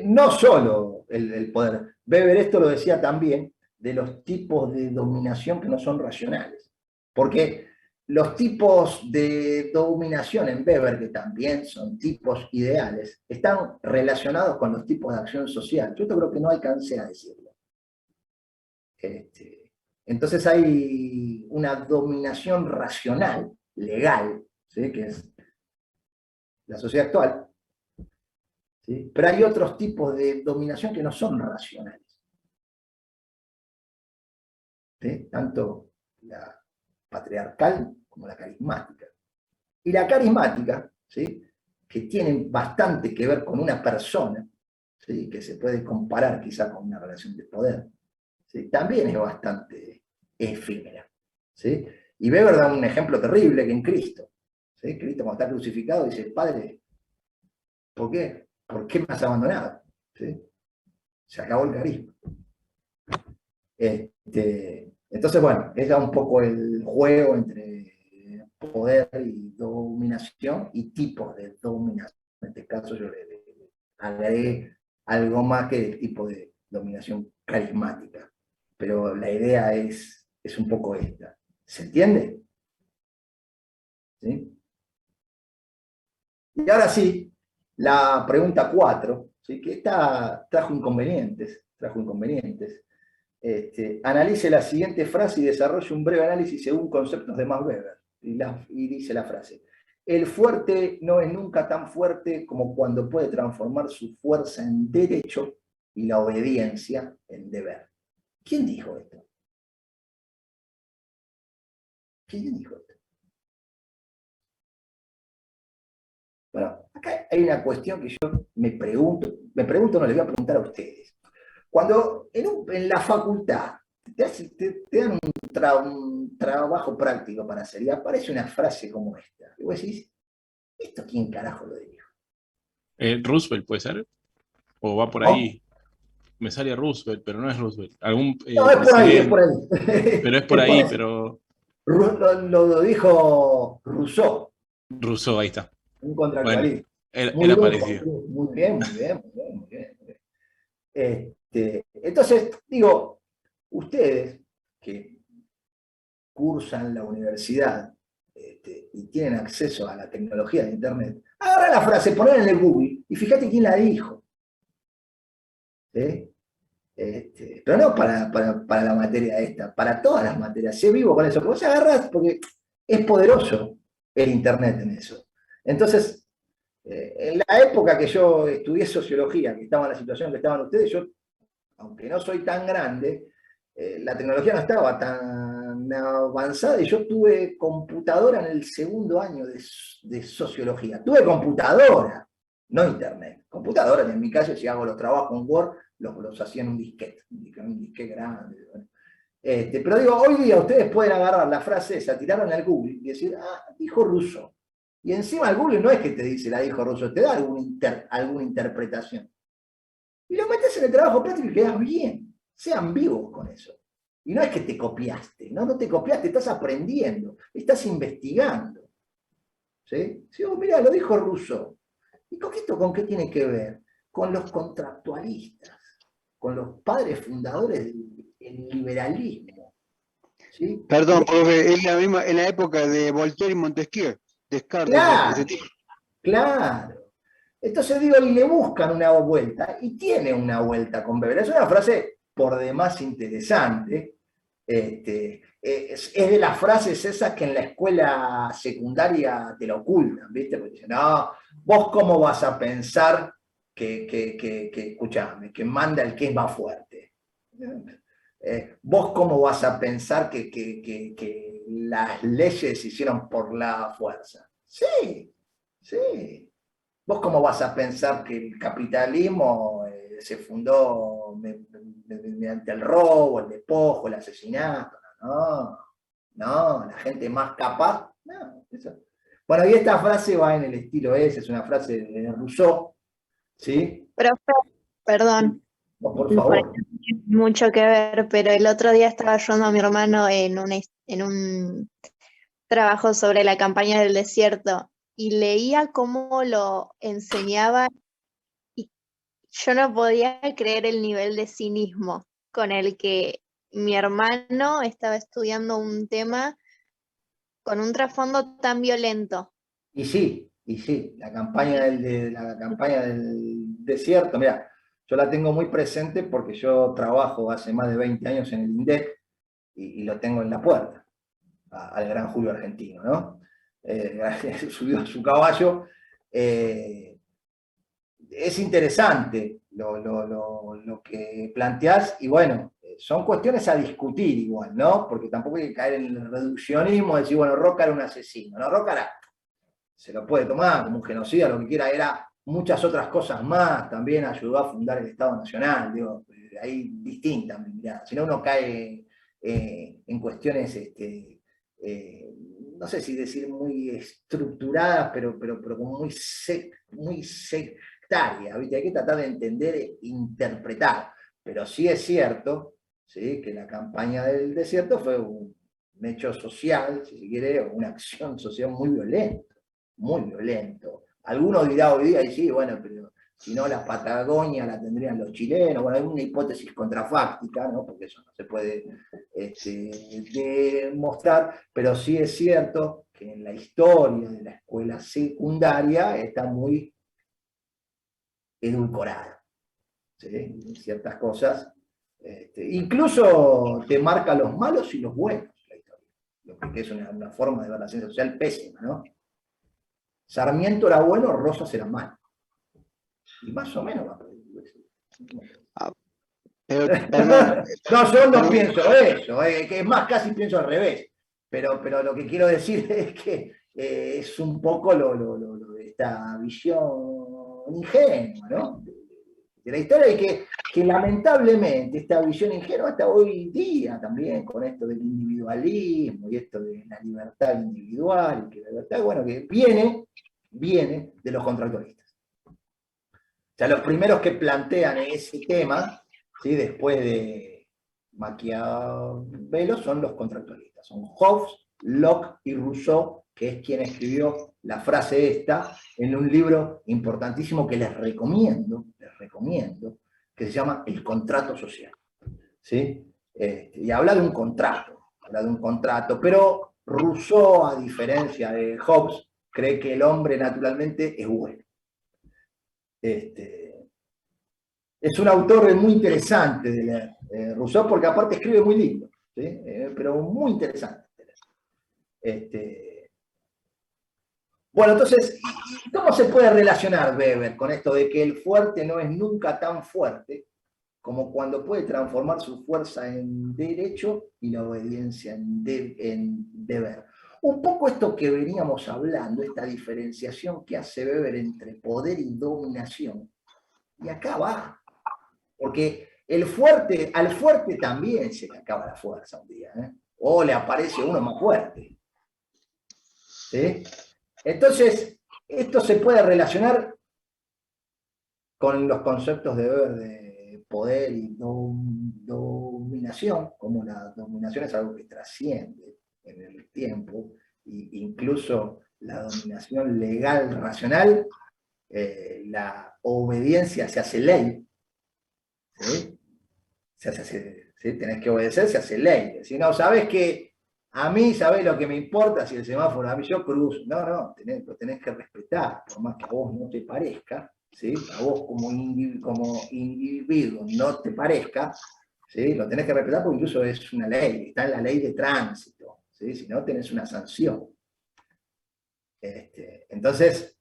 No solo el poder. Weber esto lo decía también de los tipos de dominación que no son racionales. Porque los tipos de dominación en Weber, que también son tipos ideales, están relacionados con los tipos de acción social. Yo creo que no alcancé a decirlo. Entonces hay una dominación racional, legal, ¿sí? Que es la sociedad actual, ¿sí? Pero hay otros tipos de dominación que no son racionales, ¿sí? Tanto la patriarcal como la carismática. Y la carismática, ¿sí? Que tiene bastante que ver con una persona, ¿sí? Que se puede comparar quizá con una relación de poder, ¿sí? También es bastante efímera, ¿sí? Y Weber da un ejemplo terrible que en Cristo, ¿sí? Cristo cuando está crucificado dice, Padre, ¿por qué? ¿Por qué me has abandonado? ¿Sí? Se acabó el carisma. Entonces, bueno, es ya un poco el juego entre poder y dominación y tipos de dominación. En este caso yo le agregué algo más que el tipo de dominación carismática. Pero la idea es un poco esta. ¿Se entiende? ¿Sí? Y ahora sí, la pregunta 4, ¿sí? Que esta trajo inconvenientes. Analice la siguiente frase y desarrolle un breve análisis según conceptos de Max Weber. Y dice la frase: el fuerte no es nunca tan fuerte como cuando puede transformar su fuerza en derecho y la obediencia en deber. ¿Quién dijo esto? ¿Quién dijo esto? Bueno, acá hay una cuestión que yo me pregunto, no les voy a preguntar a ustedes. Cuando en la facultad te dan un trabajo práctico para hacer y aparece una frase como esta, y vos decís, ¿esto quién carajo lo dijo? Roosevelt puede ser, o va por ¿No? ahí. Me sale Roosevelt, pero no es Roosevelt. Algún No, es por ahí, es por presidente, ahí. pero es por Es por ahí, ahí. pero Lo dijo Rousseau, Rousseau, ahí está. un Bueno, contractualista. Muy era bien, parecido. muy bien, muy bien, muy bien, muy bien. Entonces, digo, ustedes que cursan la universidad y tienen acceso a la tecnología de Internet, agarra la frase, ponela en el Google y fíjate quién la dijo. ¿Sí? Pero no para la materia esta, para todas las materias. Sé vivo con eso, porque vos agarrás, porque es poderoso el Internet en eso. Entonces, en la época que yo estudié sociología, que estaba en la situación que estaban ustedes, yo, aunque no soy tan grande, la tecnología no estaba tan avanzada y yo tuve computadora en el segundo año de sociología. Tuve computadora, no internet. Computadora, en mi caso, si hago los trabajos en Word, los hacía en un disquete grande. Bueno. Pero digo, hoy día ustedes pueden agarrar la frase esa, tirarla en el Google y decir, dijo Rousseau. Y encima el Google no es que te dice la dijo Rousseau, te da alguna interpretación. Y lo metes en el trabajo práctico y quedas bien. Sean vivos con eso. Y no es que te copiaste, no te copiaste, estás aprendiendo, estás investigando. ¿Sí? Sí, mirá, lo dijo Rousseau. ¿Y con esto con qué tiene que ver? Con los contractualistas, con los padres fundadores del liberalismo. ¿Sí? Perdón, profe, es la misma, en la época de Voltaire y Montesquieu, Descartes, Claro, ese tipo. claro. Entonces digo, y le buscan una vuelta, y tiene una vuelta con Weber. Es una frase por demás interesante. Es de las frases esas que en la escuela secundaria te lo ocultan, ¿viste? Porque dicen, no, vos cómo vas a pensar escuchame, que manda el que es más fuerte. Vos cómo vas a pensar que las leyes se hicieron por la fuerza. Sí, sí. ¿Vos cómo vas a pensar que el capitalismo se fundó mediante el robo, el despojo, el asesinato? No, no, la gente más capaz. No, eso. Bueno, y esta frase va en el estilo ese, es una frase de Rousseau, ¿sí? Profe, perdón, Por por ahí favor. no tiene mucho que ver, pero el otro día estaba ayudando a mi hermano en un trabajo sobre la campaña del desierto y leía cómo lo enseñaba y yo no podía creer el nivel de cinismo con el que mi hermano estaba estudiando un tema con un trasfondo tan violento. Y sí, la campaña del desierto, mira, yo la tengo muy presente porque yo trabajo hace más de 20 años en el INDEC y lo tengo en la puerta, al gran Julio Argentino, ¿no? Subió a su caballo. Es interesante lo que planteás y bueno, son cuestiones a discutir igual, ¿no? Porque tampoco hay que caer en el reduccionismo, decir, bueno, Roca era un asesino, ¿no? Roca se lo puede tomar como un genocida, lo que quiera, era muchas otras cosas más, también ayudó a fundar el Estado Nacional, digo, ahí distinta mi mirada, si no uno cae en cuestiones, no sé si decir muy estructuradas, pero como muy sectarias, ¿viste? Hay que tratar de entender e interpretar, pero sí es cierto, ¿sí?, que la campaña del desierto fue un hecho social, si se quiere, una acción social muy violenta. Muy violento. Algunos dirán hoy día, y sí, bueno, pero si no la Patagonia la tendrían los chilenos, bueno, hay una hipótesis contrafáctica, ¿no? Porque eso no se puede demostrar, pero sí es cierto que en la historia de la escuela secundaria está muy edulcorada, ¿sí? Ciertas cosas, incluso te marca los malos y los buenos, la historia, lo que es una forma de ver la ciencia social pésima, ¿no? Sarmiento era bueno, Rosas era malo. Y más o menos va por ahí. Perdón, No, yo no perdón, pienso eso, que es más, casi pienso al revés. Pero lo que quiero decir es que es un poco de esta visión ingenua, ¿no? De la historia y que lamentablemente esta visión ingenua hasta hoy día también con esto del individualismo y esto de la libertad individual, y que la libertad, bueno, que viene de los contractualistas. O sea, los primeros que plantean ese tema, ¿sí?, después de Maquiavelo, son los contractualistas. Son Hobbes, Locke y Rousseau, que es quien escribió la frase esta en un libro importantísimo que les recomiendo, que se llama El contrato social. ¿Sí? Y habla de un contrato, pero Rousseau, a diferencia de Hobbes, cree que el hombre naturalmente es bueno. Es un autor muy interesante de leer, Rousseau, porque aparte escribe muy lindo, ¿sí? Pero muy interesante. Bueno, entonces, ¿y cómo se puede relacionar Weber con esto de que el fuerte no es nunca tan fuerte como cuando puede transformar su fuerza en derecho y la obediencia en deber? Un poco esto que veníamos hablando, esta diferenciación que hace Weber entre poder y dominación. Y acá va, porque al fuerte también se le acaba la fuerza un día, ¿eh? O le aparece uno más fuerte. ¿Sí? Entonces, esto se puede relacionar con los conceptos de Weber de poder y dominación, como la dominación es algo que trasciende en el tiempo, e incluso la dominación legal racional, la obediencia se hace ley, ¿sí? ¿Sí? Tenés que obedecer, se hace ley. Si no, sabes que a mí, sabés lo que me importa si el semáforo, a mí yo cruzo. No, lo tenés que respetar, por más que a vos no te parezca, ¿sí? A vos como individuo no te parezca, ¿sí? Lo tenés que respetar porque incluso es una ley, está en la ley de tránsito, ¿sí? Si no, tenés una sanción. Entonces,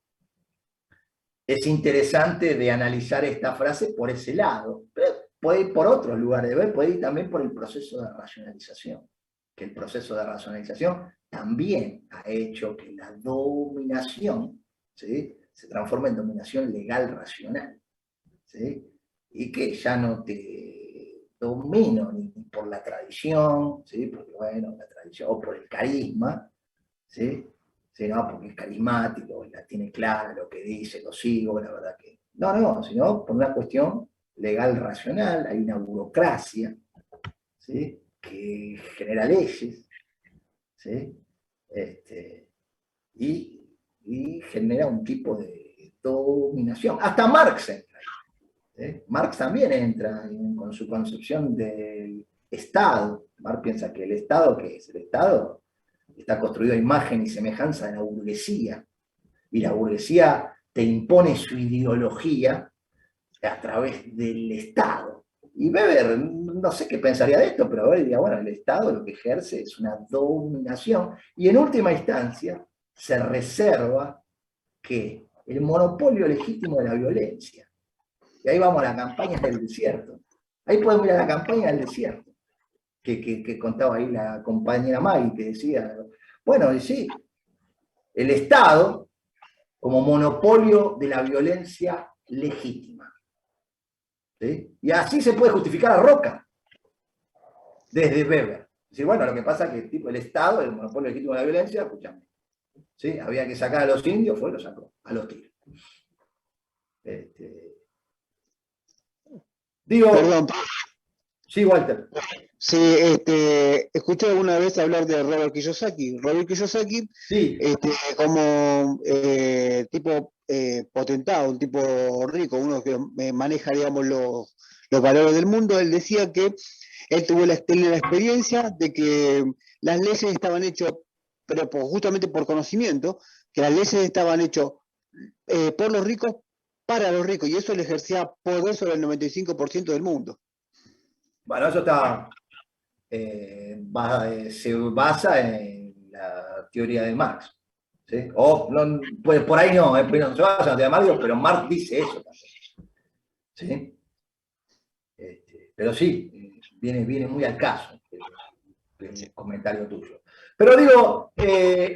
es interesante de analizar esta frase por ese lado, pero puede ir por otros lugares, puede ir también por el proceso de racionalización, que el proceso de racionalización también ha hecho que la dominación, ¿sí?, se transforme en dominación legal racional, ¿sí?, y que ya no te domino ni por la tradición, ¿sí?, porque bueno, la tradición, o por el carisma, ¿sí?, sino porque es carismático, la tiene clara lo que dice, lo sigo, la verdad que... No, sino por una cuestión legal racional, hay una burocracia, ¿sí?, que genera leyes, ¿sí?, y genera un tipo de dominación. Hasta Marx entra ahí, ¿sí? Marx también entra con su concepción del Estado. Marx piensa que el Estado, ¿qué es? El Estado está construido a imagen y semejanza de la burguesía, y la burguesía te impone su ideología a través del Estado. Y Weber, no sé qué pensaría de esto, pero Weber diría, bueno, el Estado lo que ejerce es una dominación, y en última instancia se reserva que el monopolio legítimo de la violencia. Y ahí vamos a la campaña del desierto. Ahí podemos ir a la campaña del desierto, que contaba ahí la compañera Maggie, que decía, bueno, y sí, el Estado como monopolio de la violencia legítima. ¿Sí? Y así se puede justificar a Roca, desde Weber. Dice, bueno, lo que pasa es que tipo, el Estado, el monopolio legítimo de la violencia, escuchame, ¿sí?, había que sacar a los indios, lo sacó, a los tiros. Digo, Perdón, sí, Walter. sí, escuché alguna vez hablar de Robert Kiyosaki. Robert Kiyosaki, Sí, como tipo potentado, un tipo rico, uno que maneja, digamos, los valores del mundo, él decía que él tuvo la experiencia de que las leyes estaban hechas, pero justamente por conocimiento, que las leyes estaban hechas por los ricos, para los ricos, y eso le ejercía poder sobre el 95% del mundo. bueno, eso está, se basa en la teoría de Marx, ¿sí? O no, pues por ahí no, pues no se basa en la teoría de Marx, pero Marx dice eso también, ¿sí? Pero sí, viene muy al caso el comentario tuyo. Pero digo,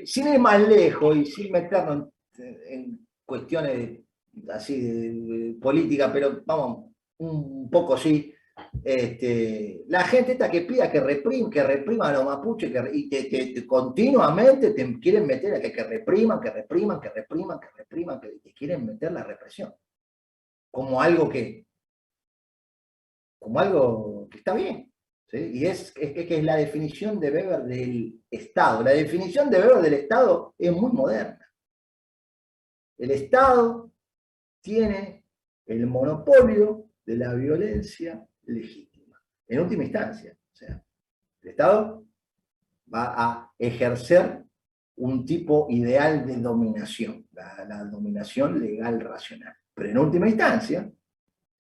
sin ir más lejos y sin meternos en cuestiones así de política, pero vamos, un poco sí, la gente esta que pida que reprima a los mapuches y continuamente te quieren meter a que repriman, que te quieren meter la represión como algo que está bien, ¿sí? Y que es la definición de Weber del Estado. La definición de Weber del Estado es muy moderna. El Estado tiene el monopolio de la violencia legítima, en última instancia. O sea, el Estado va a ejercer un tipo ideal de dominación, la dominación legal racional. Pero en última instancia,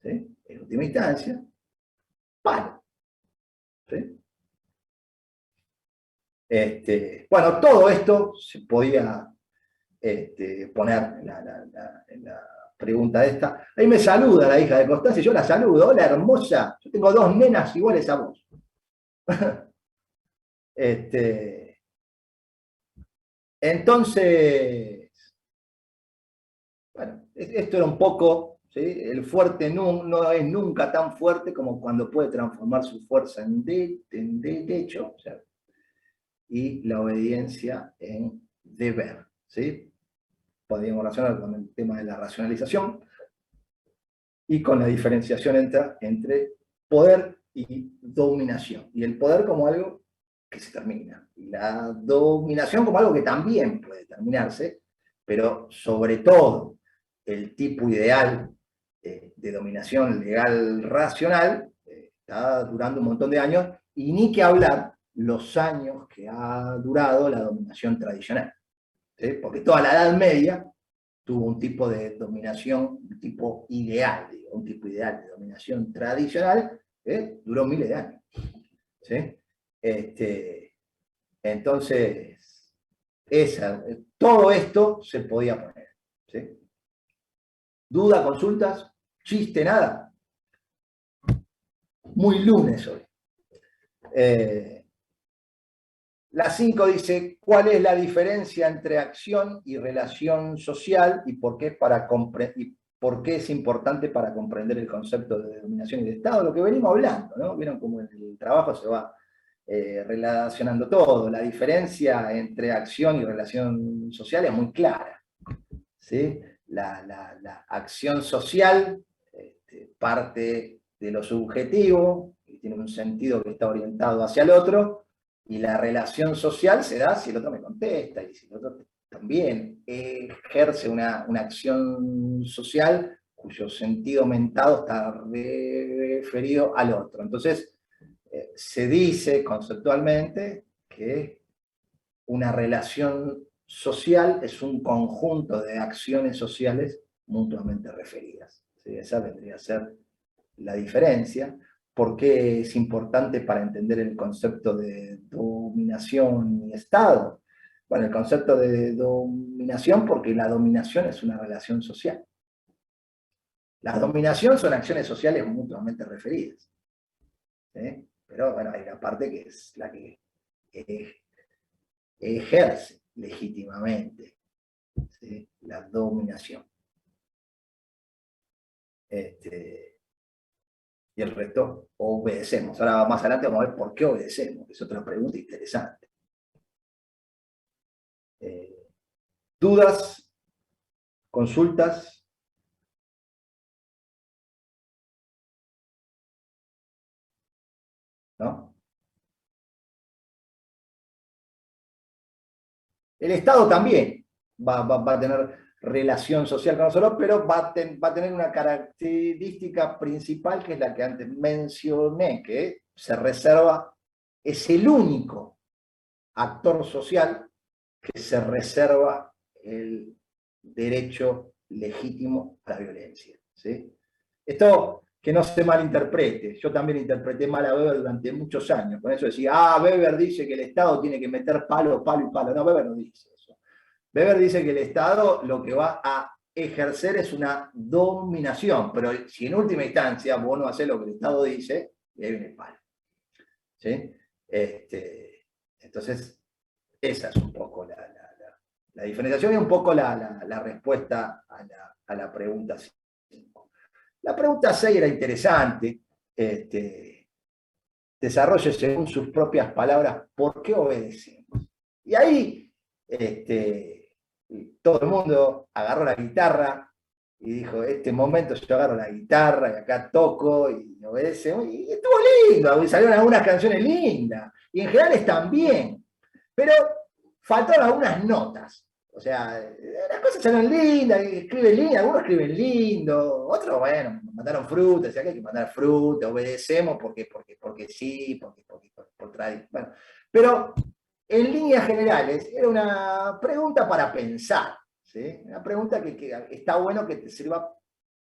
¿sí?, para. ¿Sí? Bueno, todo esto se podía poner en la pregunta esta. Ahí me saluda la hija de Constancia, yo la saludo. Hola, hermosa. Yo tengo 2 nenas iguales a vos. Entonces, bueno, esto era un poco, ¿sí? El fuerte no es nunca tan fuerte como cuando puede transformar su fuerza en derecho, o sea, y la obediencia en deber, ¿sí? Podríamos relacionar con el tema de la racionalización y con la diferenciación entre poder y dominación. Y el poder como algo que se termina. Y la dominación como algo que también puede terminarse, pero sobre todo el tipo ideal de dominación legal racional está durando un montón de años, y ni que hablar los años que ha durado la dominación tradicional. ¿Sí? Porque toda la Edad Media tuvo un tipo de dominación, un tipo ideal, digo, un tipo ideal de dominación tradicional, duró miles de años. ¿Sí? Entonces, todo esto se podía poner. ¿Sí? ¿Duda, consultas? ¿Chiste, nada? Muy lunes hoy. La 5 dice, ¿cuál es la diferencia entre acción y relación social y por qué es importante para comprender el concepto de dominación y de Estado? Lo que venimos hablando, ¿no? Vieron cómo el trabajo se va relacionando todo. La diferencia entre acción y relación social es muy clara, ¿sí? La acción social parte de lo subjetivo, y tiene un sentido que está orientado hacia el otro, y la relación social se da si el otro me contesta, y si el otro también ejerce una acción social cuyo sentido mentado está referido al otro. Entonces, se dice conceptualmente que una relación social es un conjunto de acciones sociales mutuamente referidas. ¿Sí? Esa vendría a ser la diferencia. ¿Por qué es importante para entender el concepto de dominación y Estado? Bueno, el concepto de dominación, porque la dominación es una relación social. La dominación son acciones sociales mutuamente referidas. ¿Sí? Pero bueno, hay una parte que es la que ejerce legítimamente, ¿sí? La dominación. Y el resto obedecemos. Ahora más adelante vamos a ver por qué obedecemos, que es otra pregunta interesante. ¿Dudas? ¿Consultas? ¿No? El Estado también va a tener relación social con nosotros, pero va a tener una característica principal, que es la que antes mencioné, que se reserva, es el único actor social que se reserva el derecho legítimo a la violencia. ¿Sí? Esto, que no se malinterprete, yo también interpreté mal a Weber durante muchos años, con eso decía, Weber dice que el Estado tiene que meter palo, palo y palo. No, Weber no dice eso. Weber dice que el Estado lo que va a ejercer es una dominación, pero si en última instancia vos no haces lo que el Estado dice, le viene el palo. ¿Sí? Entonces, esa es un poco la diferenciación y un poco la respuesta a la pregunta 5. La pregunta 6 era interesante. Desarrolle según sus propias palabras por qué obedecemos. Y ahí todo el mundo agarró la guitarra y dijo, este momento yo agarro la guitarra y acá toco y obedecemos. Y estuvo lindo, salieron algunas canciones lindas. Y en general están bien. Pero faltaron algunas notas. O sea, las cosas salieron lindas, escriben lindo, algunos escriben lindo, otros, bueno, mandaron fruta, decía que hay que mandar fruta, obedecemos porque sí, por tradición. Bueno, pero en líneas generales era una pregunta para pensar, ¿sí? Una pregunta que está bueno que te sirva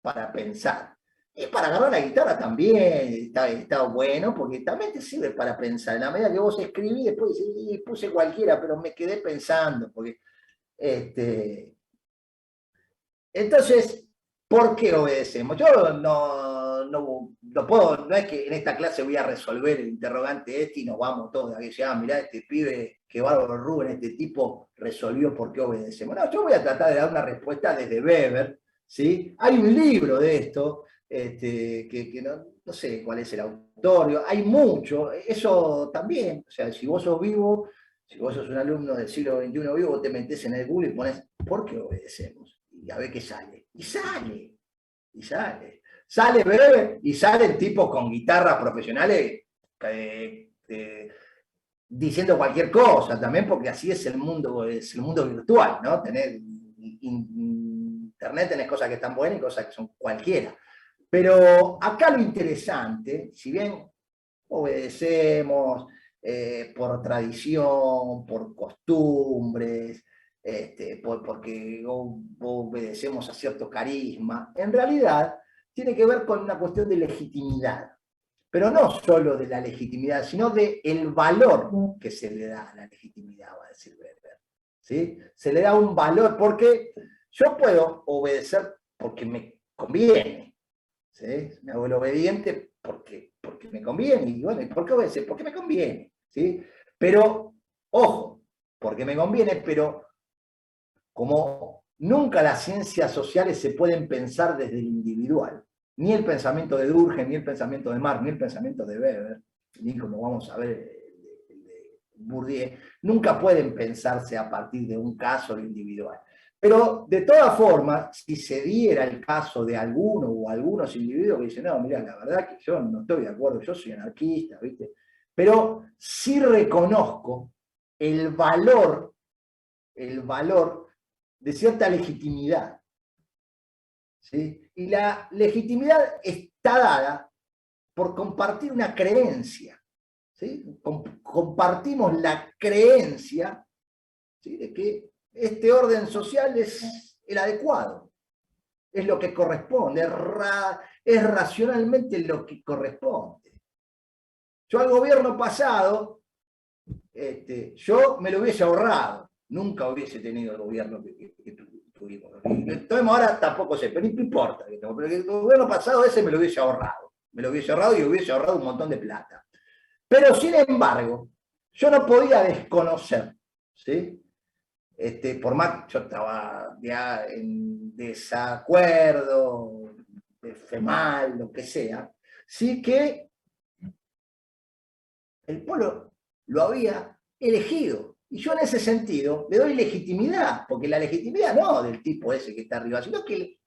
para pensar. Y para agarrar la guitarra también está bueno, porque también te sirve para pensar. En la medida que vos escribís, después decís, puse cualquiera, pero me quedé pensando, porque Entonces, ¿por qué obedecemos? Yo no puedo, no es que en esta clase voy a resolver el interrogante este y nos vamos todos a que ya, mirá, este pibe, que bárbaro Rubén, este tipo resolvió por qué obedecemos. No, yo voy a tratar de dar una respuesta desde Weber, ¿sí? Hay un libro de esto, que no sé cuál es el autor, hay mucho, eso también, o sea, si vos sos vivo, si vos sos un alumno del siglo XXI vivo, vos te metés en el Google y pones, ¿por qué obedecemos? Y a ver qué sale. Y sale. Y sale. Sale breve y salen tipos con guitarras profesionales diciendo cualquier cosa también, porque así es el mundo virtual, ¿no? Tener internet, tenés cosas que están buenas y cosas que son cualquiera. Pero acá lo interesante, si bien obedecemos por tradición, por costumbres, porque obedecemos a cierto carisma, en realidad tiene que ver con una cuestión de legitimidad. Pero no solo de la legitimidad, sino del valor que se le da a la legitimidad, va a decir Weber. ¿Sí? Se le da un valor, porque yo puedo obedecer porque me conviene. ¿Sí? Me hago el obediente porque me conviene. Y bueno, ¿y por qué obedecer? Porque me conviene. ¿Sí? Pero, ojo, porque me conviene, pero como nunca las ciencias sociales se pueden pensar desde el individual, ni el pensamiento de Durkheim, ni el pensamiento de Marx, ni el pensamiento de Weber, ni como vamos a ver de Bourdieu, nunca pueden pensarse a partir de un caso individual. Pero de todas formas, si se diera el caso de alguno o algunos individuos que dicen, no, mira, la verdad que yo no estoy de acuerdo, yo soy anarquista, ¿viste? Pero sí reconozco el valor de cierta legitimidad. ¿Sí? Y la legitimidad está dada por compartir una creencia. ¿Sí? Compartimos la creencia, ¿sí?, de que este orden social es el adecuado, es lo que corresponde, es racionalmente lo que corresponde. Yo al gobierno pasado, yo me lo hubiese ahorrado, nunca hubiese tenido el gobierno que tuvimos. Entonces ahora tampoco sé, pero no importa, pero el gobierno pasado ese me lo hubiese ahorrado y hubiese ahorrado un montón de plata. Pero sin embargo, yo no podía desconocer, ¿sí? Por más que yo estaba ya en desacuerdo, mal, lo que sea, sí que el pueblo lo había elegido. Y yo en ese sentido le doy legitimidad, porque la legitimidad no del tipo ese que está arriba, sino que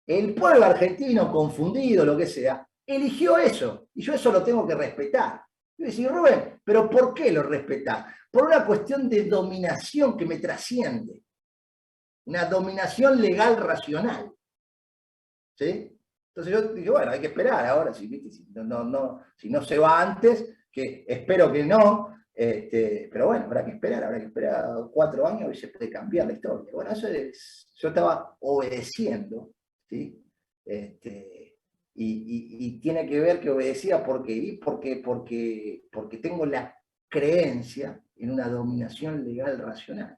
el pueblo argentino confundido, lo que sea, eligió eso, y yo eso lo tengo que respetar. Y decir, Rubén, ¿pero por qué lo respetás? Por una cuestión de dominación que me trasciende, una dominación legal racional. ¿Sí? Entonces yo dije, bueno, hay que esperar ahora, si no se va antes, que espero que no, pero bueno, habrá que esperar 4 años y se puede cambiar la historia. Bueno, eso es, yo estaba obedeciendo, ¿sí? Y tiene que ver que obedecía porque tengo la creencia en una dominación legal racional.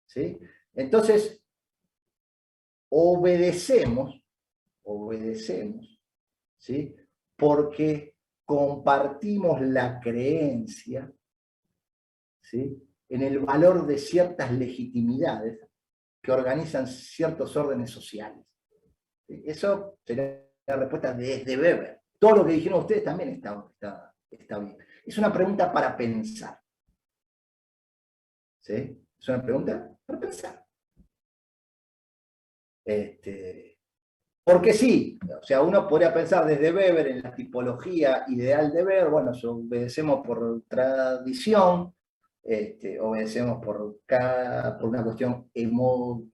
¿Sí? Entonces, obedecemos, ¿sí?, porque compartimos la creencia, ¿sí?, en el valor de ciertas legitimidades que organizan ciertos órdenes sociales. ¿Sí? Eso sería la respuesta desde Weber. Todo lo que dijeron ustedes también está bien. Es una pregunta para pensar. ¿Sí? Es una pregunta para pensar. Porque sí, o sea, uno podría pensar desde Weber en la tipología ideal de Weber, bueno, obedecemos por tradición, obedecemos por una cuestión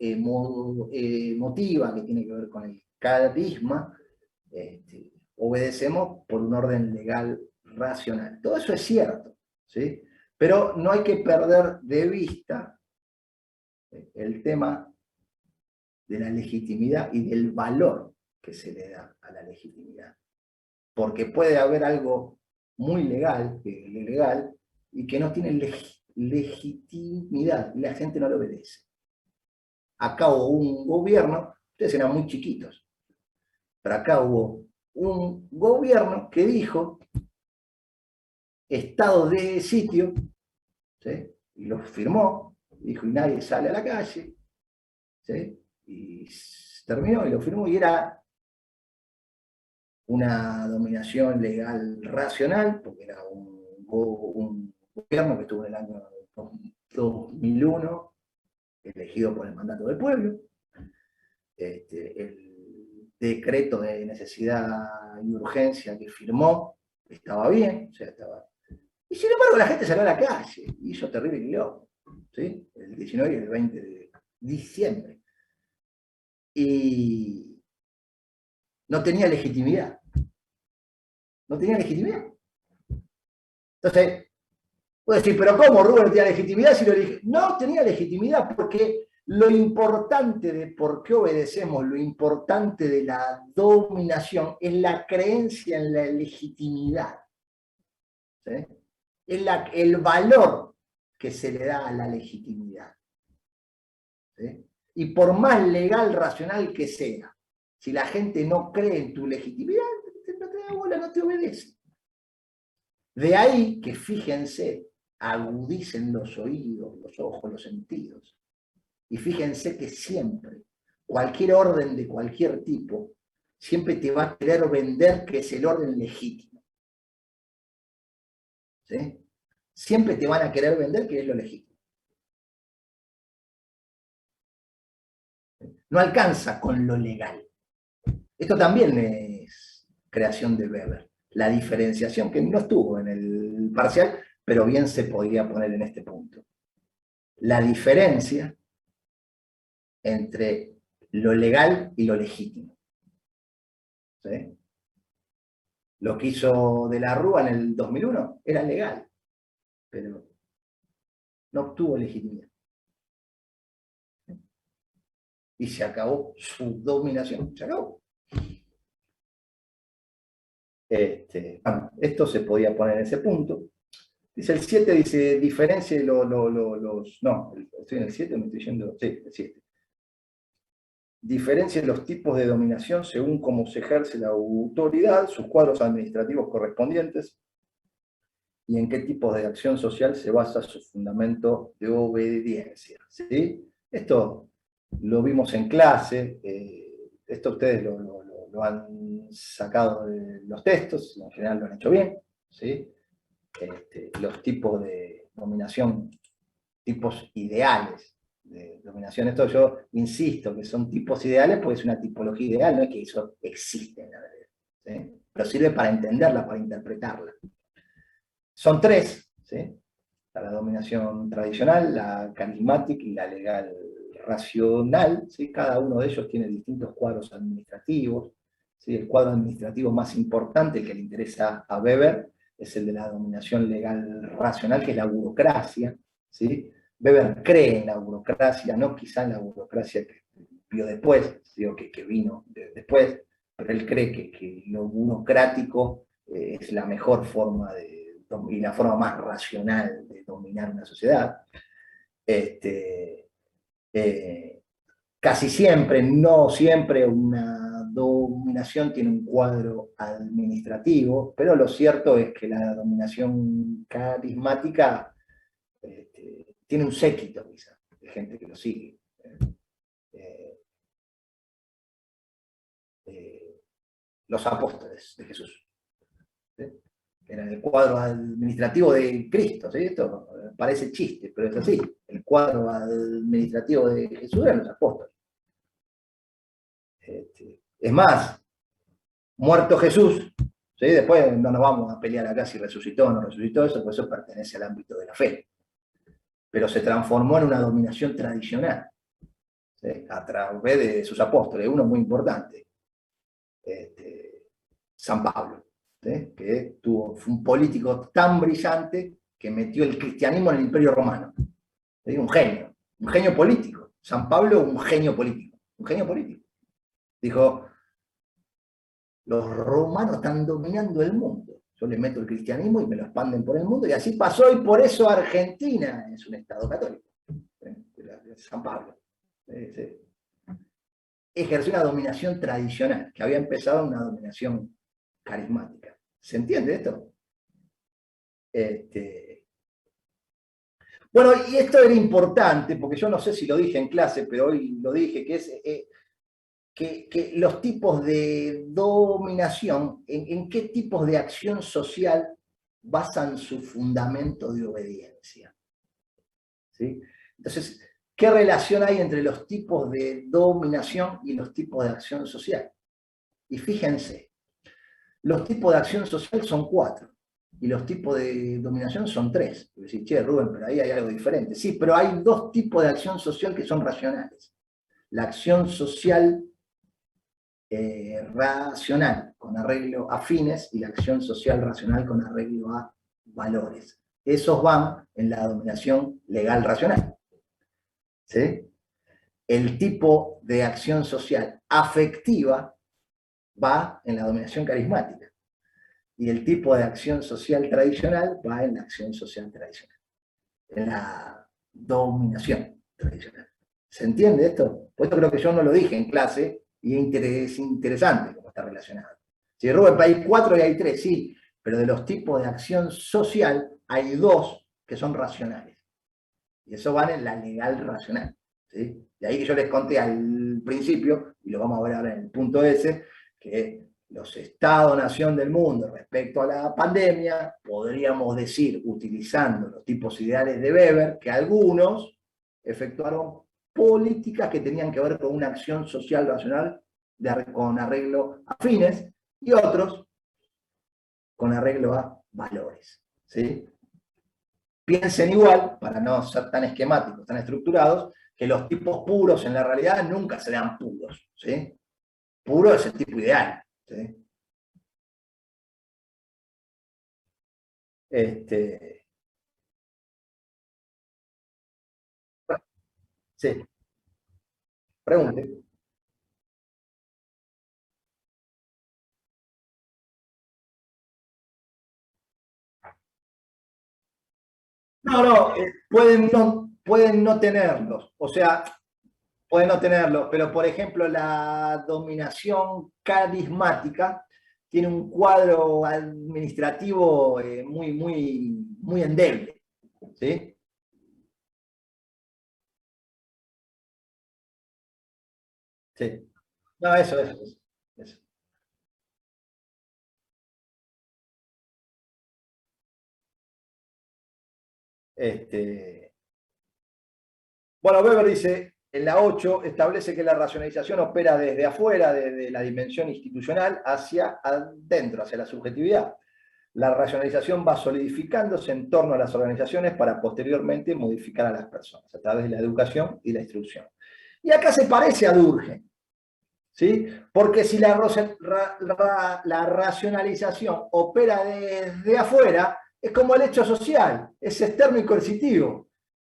emotiva que tiene que ver con el carisma, obedecemos por un orden legal racional. Todo eso es cierto, ¿sí? Pero no hay que perder de vista el tema de la legitimidad y del valor que se le da a la legitimidad. Porque puede haber algo muy legal, ilegal, y que no tiene legitimidad, y la gente no lo obedece. Acá hubo un gobierno, ustedes eran muy chiquitos, pero acá hubo un gobierno que dijo estado de sitio, ¿sí? Y lo firmó, dijo, y nadie sale a la calle, ¿sí? Y terminó y lo firmó, y era una dominación legal racional, porque era un gobierno que estuvo en el año 2001, elegido por el mandato del pueblo. El decreto de necesidad y urgencia que firmó estaba bien, o sea, estaba... Y sin embargo la gente salió a la calle, y hizo terrible quilombo, ¿sí? El 19 y el 20 de diciembre. Y no tenía legitimidad. No tenía legitimidad. Entonces, puedo decir, pero ¿cómo Rubén no tenía legitimidad si lo elige? No tenía legitimidad porque lo importante de por qué obedecemos, lo importante de la dominación es la creencia en la legitimidad. ¿Sí? Es el valor que se le da a la legitimidad. ¿Sí? Y por más legal, racional que sea, si la gente no cree en tu legitimidad, no te da bola, no te obedece. De ahí que, fíjense, agudicen los oídos, los ojos, los sentidos. Y fíjense que siempre, cualquier orden de cualquier tipo, siempre te va a querer vender que es el orden legítimo. ¿Sí? Siempre te van a querer vender que es lo legítimo. No alcanza con lo legal. Esto también es creación de Weber. La diferenciación que no estuvo en el parcial, pero bien se podría poner en este punto. La diferencia entre lo legal y lo legítimo. ¿Sí? Lo que hizo De la Rúa en el 2001 era legal, pero no obtuvo legitimidad. Y se acabó su dominación, se acabó. Bueno, esto se podía poner en ese punto. Dice el 7, dice, diferencie los... No, estoy en el 7, me estoy yendo... Sí, el 7. Diferencia los tipos de dominación según cómo se ejerce la autoridad, sus cuadros administrativos correspondientes, y en qué tipos de acción social se basa su fundamento de obediencia. ¿Sí? Esto lo vimos en clase, esto ustedes lo han sacado de los textos, en general lo han hecho bien. ¿Sí? Los tipos de dominación, tipos ideales de dominación. Esto yo insisto que son tipos ideales porque es una tipología ideal, no es que eso existe en la realidad, ¿sí? Pero sirve para entenderla, para interpretarla. Son tres, ¿sí? La dominación tradicional, la carismática y la legal racional, ¿sí? Cada uno de ellos tiene distintos cuadros administrativos, ¿sí? El cuadro administrativo más importante que le interesa a Weber es el de la dominación legal racional, que es la burocracia, ¿sí? Weber cree en la burocracia, no quizá en la burocracia que vio después, digo que vino después, pero él cree que lo burocrático es la mejor forma y la forma más racional de dominar una sociedad. Casi siempre, no siempre, una dominación tiene un cuadro administrativo, pero lo cierto es que la dominación carismática tiene un séquito, quizá, de gente que lo sigue. Los apóstoles de Jesús. ¿Sí? Era el cuadro administrativo de Cristo. ¿Sí? Esto parece chiste, pero es así. El cuadro administrativo de Jesús eran los apóstoles. Es más, muerto Jesús, ¿sí? Después no nos vamos a pelear acá si resucitó o no resucitó, eso, pues eso pertenece al ámbito de la fe. Pero se transformó en una dominación tradicional, ¿sí? A través de sus apóstoles, uno muy importante, San Pablo, ¿sí? Que fue un político tan brillante que metió el cristianismo en el Imperio Romano. ¿Sí? Un genio político. San Pablo, un genio político. Dijo, los romanos están dominando el mundo. Yo le meto el cristianismo y me lo expanden por el mundo, y así pasó, y por eso Argentina es un Estado católico. San Pablo. Ejerció una dominación tradicional, que había empezado una dominación carismática. ¿Se entiende esto? Bueno, y esto era importante, porque yo no sé si lo dije en clase, pero hoy lo dije, que es que los tipos de dominación, en qué tipos de acción social basan su fundamento de obediencia. ¿Sí? Entonces, ¿qué relación hay entre los tipos de dominación y los tipos de acción social? Y fíjense, los tipos de acción social son 4, y los tipos de dominación son 3. Y decís, che, Rubén, pero ahí hay algo diferente. Sí, pero hay 2 tipos de acción social que son racionales. La acción social racional, con arreglo a fines, y la acción social racional con arreglo a valores. Esos van en la dominación legal racional. ¿Sí? El tipo de acción social afectiva va en la dominación carismática. Y el tipo de acción social tradicional va en la acción social tradicional. En la dominación tradicional. ¿Se entiende esto? Pues esto creo que yo no lo dije en clase, y es interesante cómo está relacionado. Si Rubén, hay 4 y hay 3, sí, pero de los tipos de acción social hay 2 que son racionales. Y eso van en la legal racional. ¿Sí? De ahí que yo les conté al principio, y lo vamos a ver ahora en el punto S, que los Estados-nación del mundo respecto a la pandemia, podríamos decir, utilizando los tipos ideales de Weber, que algunos efectuaron políticas que tenían que ver con una acción social racional con arreglo a fines, y otros con arreglo a valores. ¿Sí? Piensen igual, para no ser tan esquemáticos, tan estructurados, que los tipos puros en la realidad nunca serán puros. ¿Sí? Puro es el tipo ideal. ¿Sí? Sí, pregunte. No, no, pueden no tenerlos. O sea, pueden no tenerlos, pero por ejemplo la dominación carismática tiene un cuadro administrativo muy endeble. ¿Sí? Sí. No, eso. Bueno, Weber dice, en la 8, establece que la racionalización opera desde afuera, desde la dimensión institucional, hacia adentro, hacia la subjetividad. La racionalización va solidificándose en torno a las organizaciones para posteriormente modificar a las personas, a través de la educación y la instrucción. Y acá se parece a Durkheim, ¿sí? Porque si la racionalización opera desde afuera, es como el hecho social, es externo y coercitivo,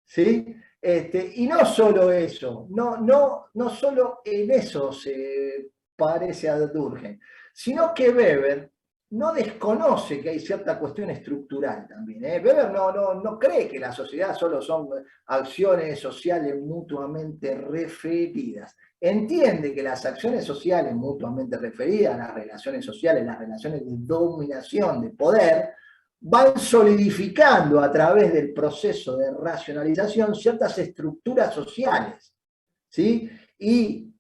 ¿sí? Y no solo eso, no solo en eso se parece a Durkheim, sino que Weber no desconoce que hay cierta cuestión estructural también. Weber no cree que la sociedad solo son acciones sociales mutuamente referidas. Entiende que las acciones sociales mutuamente referidas, las relaciones sociales, las relaciones de dominación, de poder, van solidificando a través del proceso de racionalización ciertas estructuras sociales. ¿Sí? Y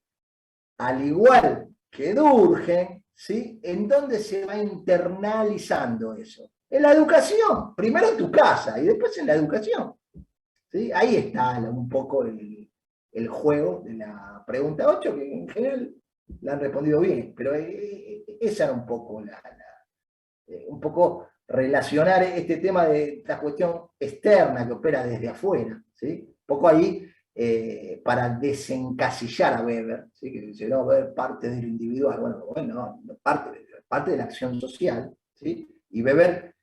al igual que Durkheim, ¿sí? ¿En dónde se va internalizando eso? En la educación, primero en tu casa y después en la educación. ¿Sí? Ahí está un poco el juego de la pregunta 8, que en general la han respondido bien, pero esa era un poco un poco relacionar este tema de la cuestión externa que opera desde afuera, ¿sí? Un poco ahí para desencasillar a Weber, ¿sí? Que dice, no, Weber parte de lo individual, bueno, parte de la acción social, ¿sí? Y Weber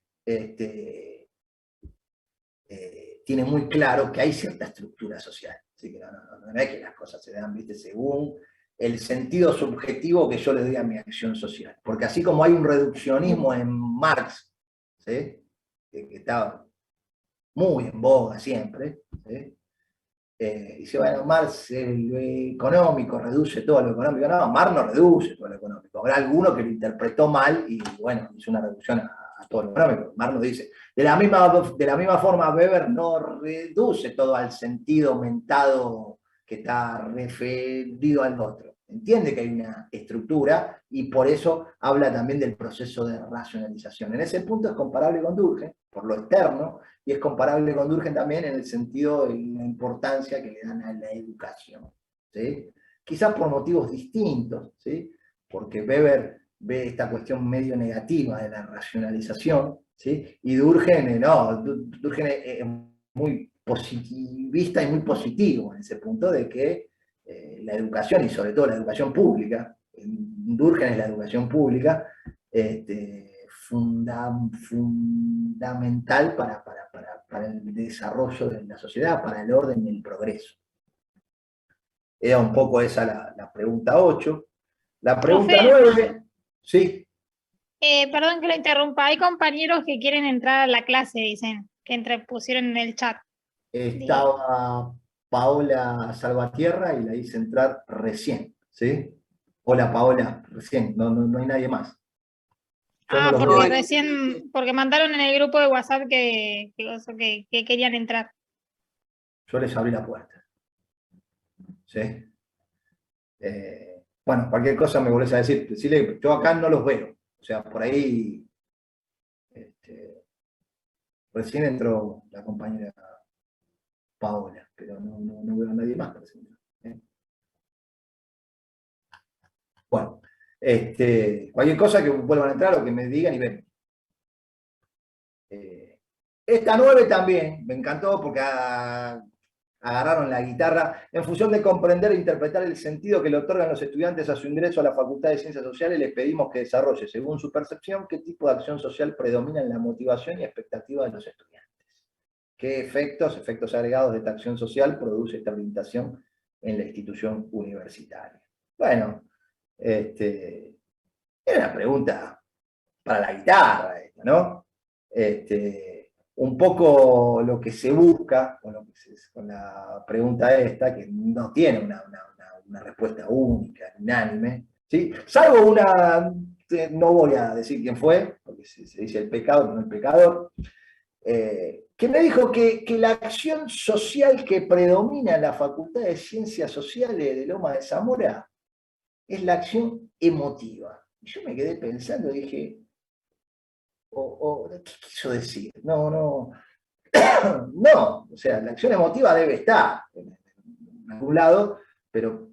tiene muy claro que hay cierta estructura social, ¿sí? Que no es que las cosas se dan, ¿viste? Según el sentido subjetivo que yo le doy a mi acción social. Porque así como hay un reduccionismo en Marx, ¿sí? Que estaba muy en boga siempre, ¿sí? Dice, bueno, Marx, lo económico, reduce todo lo económico. No, Marx no reduce todo lo económico. Habrá alguno que lo interpretó mal y, bueno, hizo una reducción a todo lo económico. Marx lo dice. De la misma forma, Weber no reduce todo al sentido aumentado que está referido al otro. Entiende que hay una estructura y por eso habla también del proceso de racionalización. En ese punto es comparable con Durkheim, por lo externo, y es comparable con Durkheim también en el sentido de la importancia que le dan a la educación, ¿sí? Quizás por motivos distintos, ¿sí? Porque Weber ve esta cuestión medio negativa de la racionalización, ¿sí? Y Durkheim, no, Durkheim es muy positivista y muy positivo en ese punto de que la educación, y sobre todo la educación pública, Durkheim es la educación pública, fundamental para el desarrollo de la sociedad, para el orden y el progreso. Era un poco esa la pregunta 8. La pregunta Profe. 9, sí. Perdón que lo interrumpa, hay compañeros que quieren entrar a la clase, dicen, que pusieron en el chat. Estaba Paola Salvatierra y la hice entrar recién, ¿sí? Hola Paola, recién, no hay nadie más. Porque recién, porque mandaron en el grupo de WhatsApp que querían entrar. Yo les abrí la puerta. ¿Sí? Bueno, cualquier cosa me volvés a decir. Decirle, yo acá no los veo. O sea, por ahí recién entró la compañera Paola, pero no veo a nadie más. Bueno, cualquier cosa que vuelvan a entrar o que me digan y ven. Esta 9 también me encantó porque agarraron la guitarra. En función de comprender e interpretar el sentido que le otorgan los estudiantes a su ingreso a la Facultad de Ciencias Sociales, les pedimos que desarrolle, según su percepción, qué tipo de acción social predomina en la motivación y expectativa de los estudiantes. ¿Qué efectos agregados de esta acción social produce esta orientación en la institución universitaria? Bueno, era una pregunta para la guitarra, ¿no? Un poco lo que se busca con la pregunta esta, que no tiene una respuesta única, unánime, ¿sí? Salvo no voy a decir quién fue, porque se dice el pecado, no el pecador, que me dijo que la acción social que predomina en la Facultad de Ciencias Sociales de Lomas de Zamora es la acción emotiva. Y yo me quedé pensando y dije, ¿qué quiso decir? No, o sea, la acción emotiva debe estar en algún lado, pero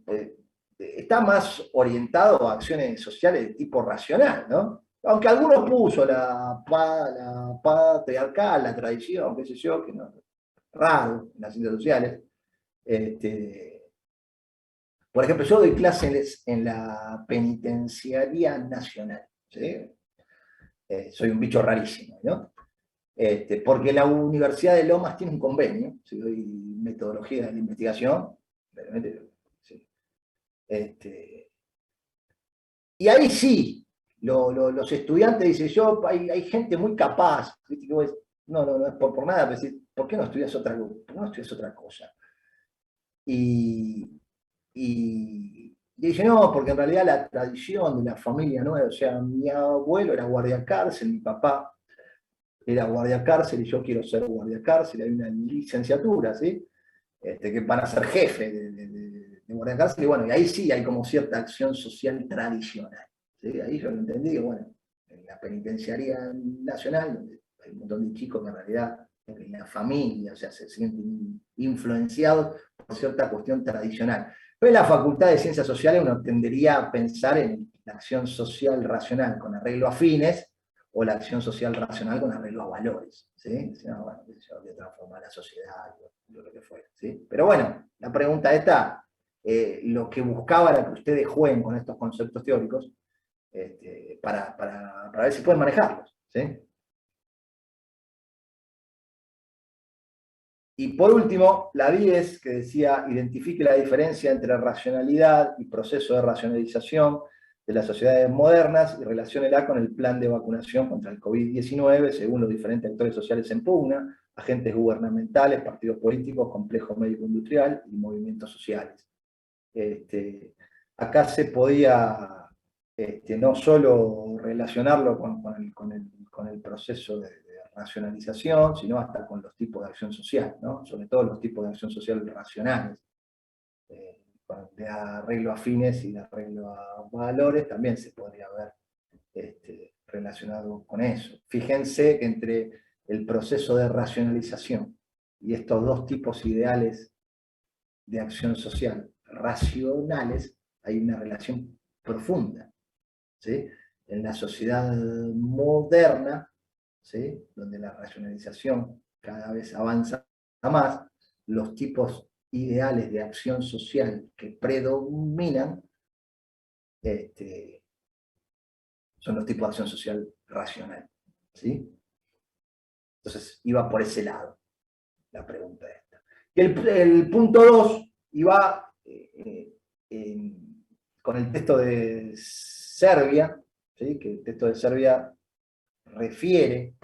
está más orientado a acciones sociales de tipo racional, ¿no? Aunque algunos puso la patriarcal, la tradición, qué sé yo, que no, raro en las ciencias sociales. Por ejemplo, yo doy clases en la Penitenciaría Nacional, ¿sí? Soy un bicho rarísimo, ¿no? Porque la Universidad de Lomas tiene un convenio, si doy metodología de la investigación, sí. Y ahí sí, los estudiantes dicen, hay gente muy capaz, no es por nada, pero decir, ¿por qué no estudias otra cosa? Y dije, no, porque en realidad la tradición de la familia nueva, o sea, mi abuelo era guardia cárcel, mi papá era guardia cárcel y yo quiero ser guardia cárcel, hay una licenciatura, ¿sí? Que van a ser jefe de guardia cárcel, y bueno, y ahí sí hay como cierta acción social tradicional, ¿sí? Ahí yo lo entendí, bueno, en la Penitenciaría Nacional, donde hay un montón de chicos que en realidad en la familia, o sea, se sienten influenciados por cierta cuestión tradicional. Pero en la Facultad de Ciencias Sociales uno tendería a pensar en la acción social racional con arreglo a fines, o la acción social racional con arreglo a valores, ¿sí? No, bueno, yo voy a transformar la sociedad, lo que fuera, ¿sí? Pero bueno, la pregunta esta, lo que buscaba era que ustedes jueguen con estos conceptos teóricos para ver si pueden manejarlos, ¿sí? Y por último, la 10, que decía, identifique la diferencia entre racionalidad y proceso de racionalización de las sociedades modernas y relaciónela con el plan de vacunación contra el COVID-19, según los diferentes actores sociales en pugna, agentes gubernamentales, partidos políticos, complejos médico-industrial y movimientos sociales. Acá se podía no solo relacionarlo con el proceso de racionalización, sino hasta con los tipos de acción social, ¿no? Sobre todo los tipos de acción social racionales. De arreglo a fines y de arreglo a valores, también se podría ver relacionado con eso. Fíjense que entre el proceso de racionalización y estos dos tipos ideales de acción social racionales, hay una relación profunda, ¿sí? En la sociedad moderna, ¿sí? Donde la racionalización cada vez avanza más, los tipos ideales de acción social que predominan son los tipos de acción social racional, ¿sí? Entonces iba por ese lado la pregunta esta. Y el punto 2 iba con el texto de Serbia, ¿sí? Que el texto de Serbia refiere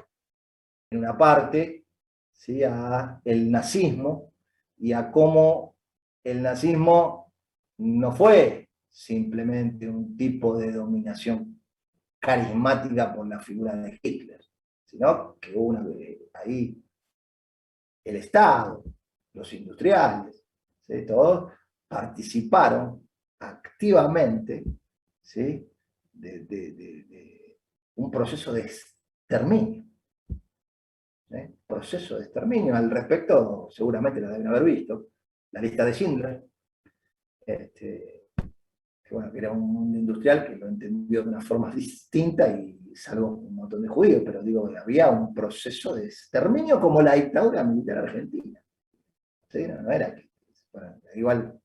en una parte, ¿sí? A el nazismo y a cómo el nazismo no fue simplemente un tipo de dominación carismática por la figura de Hitler, sino que hubo ahí el Estado, los industriales, ¿sí? Todos participaron activamente, ¿sí? de un proceso de exterminio. Proceso de exterminio. Al respecto, seguramente la deben haber visto, la lista de Schindler, que era un industrial que lo entendió de una forma distinta y salvó un montón de judíos, pero digo, había un proceso de exterminio como la dictadura militar argentina. ¿Sí? No era que, bueno, igual,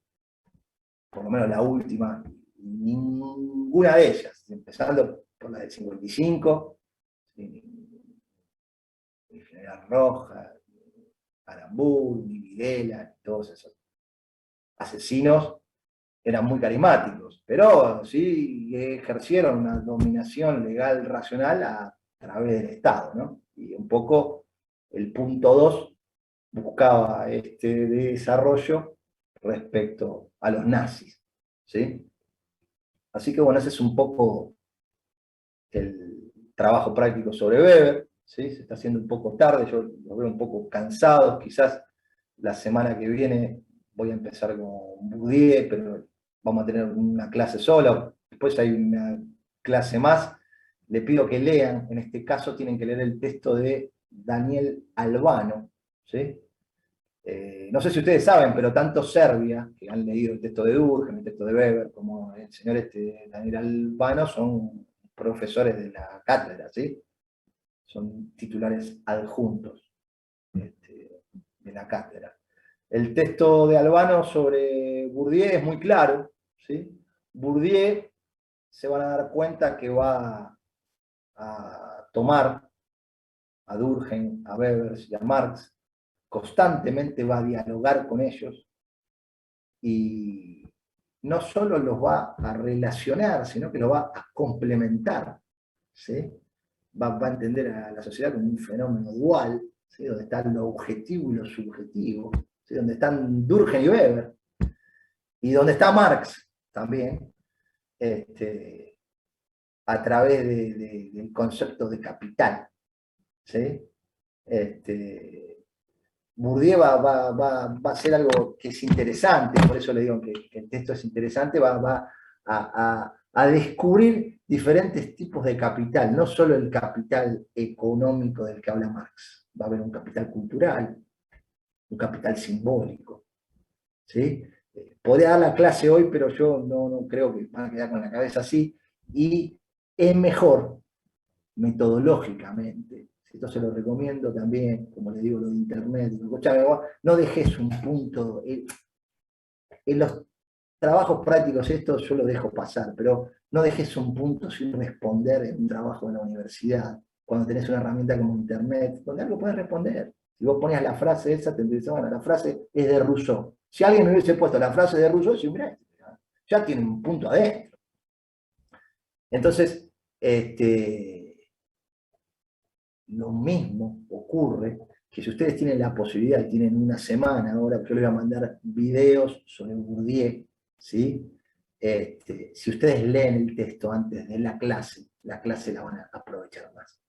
por lo menos la última, ninguna de ellas, empezando por la del 55, el general Rojas, Aramburu, Videla, todos esos asesinos eran muy carismáticos, pero sí ejercieron una dominación legal racional a través del Estado, ¿no? Y un poco el punto 2 buscaba este desarrollo respecto a los nazis, ¿sí? Así que bueno, ese es un poco el trabajo práctico sobre Weber, ¿sí? Se está haciendo un poco tarde, yo los veo un poco cansados, quizás la semana que viene voy a empezar con Bourdieu, pero vamos a tener una clase sola, después hay una clase más. Le pido que lean, en este caso tienen que leer el texto de Daniel Albano, ¿sí? No sé si ustedes saben, pero tanto Serbia, que han leído el texto de Durkheim, el texto de Weber, como el señor Daniel Albano, son profesores de la cátedra, ¿sí? Son titulares adjuntos de la cátedra. El texto de Albano sobre Bourdieu es muy claro, ¿sí? Bourdieu, se van a dar cuenta que va a tomar a Durkheim, a Weber y a Marx, constantemente va a dialogar con ellos y no solo los va a relacionar, sino que los va a complementar, ¿sí? Va a entender a la sociedad como un fenómeno dual, ¿sí? Donde está lo objetivo y lo subjetivo, ¿sí? Donde están Durkheim y Weber, y donde está Marx también, a través del concepto de capital, ¿sí? Bourdieu va a hacer algo que es interesante, por eso le digo que el texto es interesante, va a descubrir diferentes tipos de capital, no solo el capital económico del que habla Marx, va a haber un capital cultural, un capital simbólico, ¿sí? Podría dar la clase hoy, pero yo no creo que van a quedar con la cabeza así, y es mejor, metodológicamente, esto se lo recomiendo también, como le digo, lo de internet, no dejes un punto, en los trabajos prácticos esto yo lo dejo pasar, pero no dejes un punto sin responder en un trabajo en la universidad, cuando tenés una herramienta como internet, donde algo puedes responder. Si vos ponías la frase esa, te dices, bueno, la frase es de Rousseau. Si alguien me hubiese puesto la frase de Rousseau, yo, mirá, ya tiene un punto adentro. Entonces, lo mismo ocurre que si ustedes tienen la posibilidad y tienen una semana, ahora yo les voy a mandar videos sobre Bourdieu, ¿sí? Si ustedes leen el texto antes de la clase la van a aprovechar más,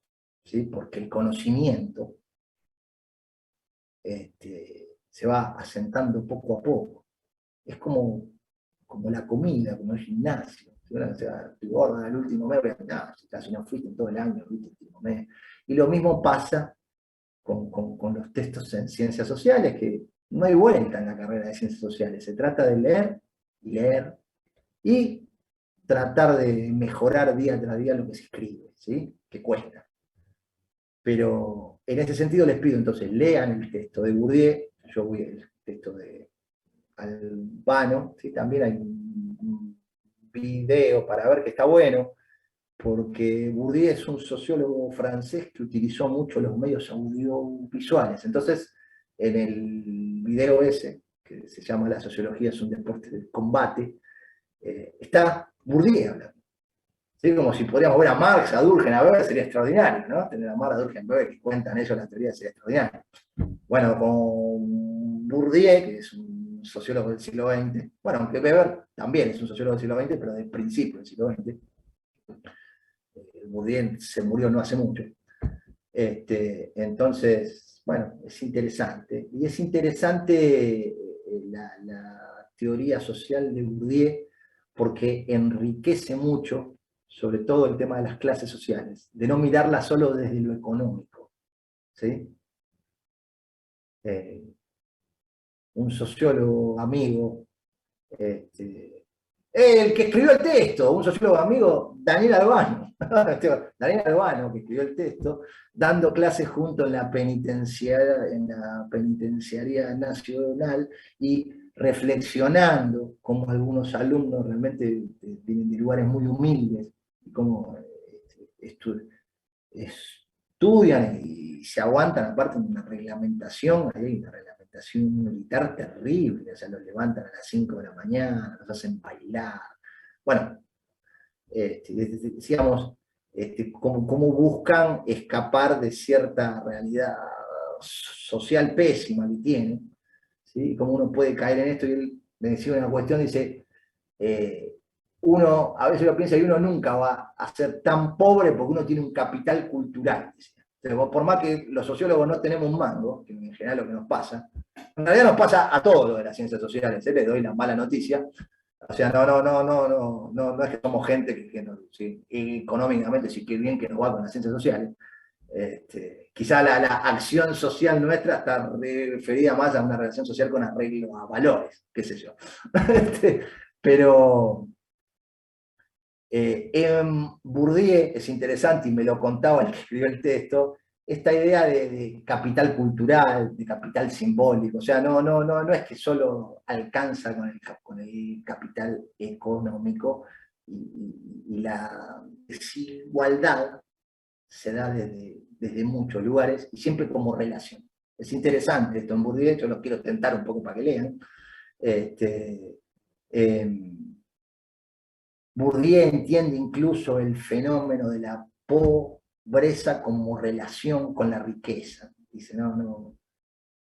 ¿sí? Porque el conocimiento se va asentando poco a poco. Es como la comida, como el gimnasio. O sea, estoy gorda el último mes, no, si no fuiste en todo el año, viste el último mes. Y lo mismo pasa con los textos en ciencias sociales, que no hay vuelta en la carrera de ciencias sociales. Se trata de leer y leer y tratar de mejorar día tras día lo que se escribe, ¿sí? Que cuesta. Pero en ese sentido les pido entonces, lean el texto de Bourdieu, yo voy al texto de Albano, ¿sí? También hay un video para ver que está bueno, porque Bourdieu es un sociólogo francés que utilizó mucho los medios audiovisuales. Entonces, en el video ese, que se llama La sociología es un deporte del combate, está Bourdieu hablando. ¿Sí? Como si podríamos ver a Marx, a Durkheim, a Weber, sería extraordinario, ¿no? Tener a Marx, a Durkheim, a Weber, que cuentan ellos la teoría, sería extraordinario. Bueno, con Bourdieu, que es un sociólogo del siglo XX, bueno, aunque Weber también es un sociólogo del siglo XX, pero del principio del siglo XX, Bourdieu se murió no hace mucho. Entonces, bueno, es interesante. Y es interesante la teoría social de Bourdieu porque enriquece mucho, sobre todo el tema de las clases sociales, de no mirarla solo desde lo económico, ¿sí? Un sociólogo amigo, el que escribió el texto, un sociólogo amigo, Daniel Albano, Daniel Albano, que escribió el texto, dando clases junto en la penitenciaría nacional y reflexionando cómo algunos alumnos realmente vienen de lugares muy humildes y cómo estudian y se aguantan, aparte de una reglamentación, hay una reglamentación militar terrible, o sea, los levantan a las 5 de la mañana, los hacen bailar. Bueno, decíamos, cómo buscan escapar de cierta realidad social pésima que tienen, ¿sí? Cómo uno puede caer en esto, y él me decía una cuestión, dice, uno, a veces lo piensa, y uno nunca va a ser tan pobre porque uno tiene un capital cultural. Entonces, por más que los sociólogos no tenemos un mango, que en general lo que nos pasa, en realidad nos pasa a todos los de las ciencias sociales, les doy la mala noticia. O sea, no es que somos gente que no, sí, económicamente sí que bien que nos va con las ciencias sociales. Quizá la acción social nuestra está referida más a una relación social con arreglo a valores, qué sé yo. Pero en Bourdieu es interesante, y me lo contaba el que escribió el texto, esta idea de capital cultural, de capital simbólico. O sea, no es que solo alcanza con el capital económico, y la desigualdad se da desde muchos lugares y siempre como relación. Es interesante esto en Bourdieu, yo los quiero tentar un poco para que lean. Bourdieu entiende incluso el fenómeno de la pobreza como relación con la riqueza. Dice,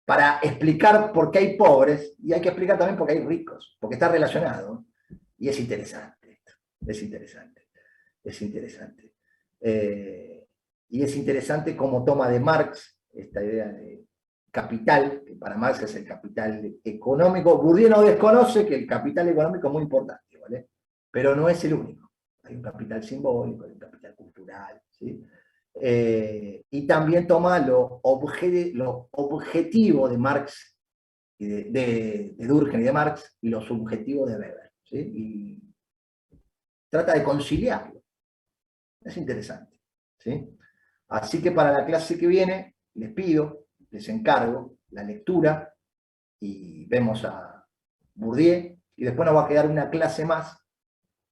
para explicar por qué hay pobres, y hay que explicar también por qué hay ricos, porque está relacionado. Y es interesante esto, es interesante, es interesante. Y es interesante cómo toma de Marx esta idea de capital, que para Marx es el capital económico. Bourdieu no desconoce que el capital económico es muy importante, ¿vale? Pero no es el único. Hay un capital simbólico, hay un capital cultural, ¿sí? Y también toma lo objetivo de Marx, y de Durkheim y de Marx, y lo subjetivo de Weber, ¿sí? Y trata de conciliarlo. Es interesante, ¿sí? Así que para la clase que viene, les encargo la lectura, y vemos a Bourdieu, y después nos va a quedar una clase más,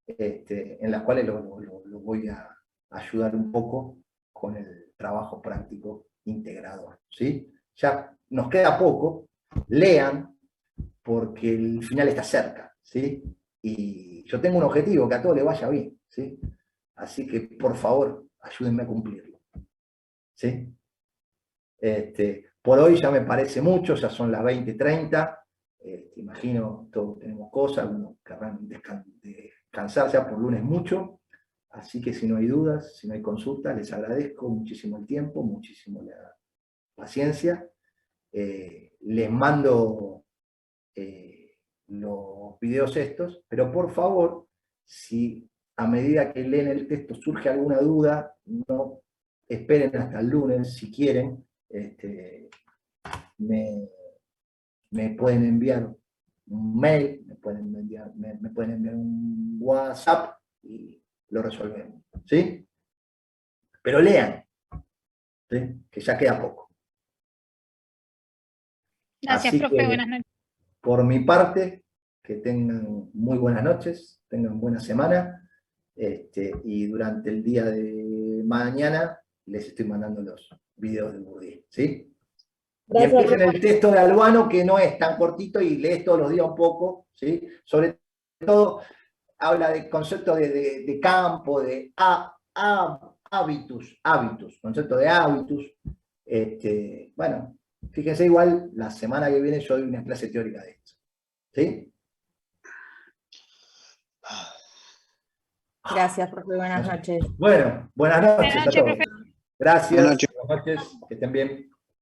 en las cuales lo voy a ayudar un poco con el trabajo práctico integrador, ¿sí? Ya nos queda poco, lean, porque el final está cerca, ¿sí? Y yo tengo un objetivo, que a todos les vaya bien, ¿sí? Así que, por favor, ayúdenme a cumplirlo. ¿Sí? Por hoy ya me parece mucho, ya son las 20:30. Imagino, todos tenemos cosas, algunos querrán descansar ya por lunes mucho. Así que si no hay dudas, si no hay consultas, les agradezco muchísimo el tiempo, muchísimo la paciencia. Les mando los videos estos, pero por favor, si a medida que leen el texto surge alguna duda, no esperen hasta el lunes, si quieren, me pueden enviar un mail, me pueden enviar un WhatsApp y lo resolvemos, ¿sí? Pero lean, ¿sí? Que ya queda poco. Gracias, Así profe, que, buenas noches. por mi parte, que tengan muy buenas noches, tengan buena semana, y durante el día de mañana les estoy mandando los videos de Bourdieu, ¿sí? Y empiecen el texto de Albano, que no es tan cortito y lees todos los días un poco, ¿sí? Sobre todo habla de conceptos de campo, de hábitus, concepto de hábitus. Bueno, fíjense, igual la semana que viene yo doy una clase teórica de esto, ¿sí? Gracias, profe. Buenas noches. Bueno, buenas noches Buenas a noches, todos. profe. Gracias, Buenas noches. buenas noches, que estén bien.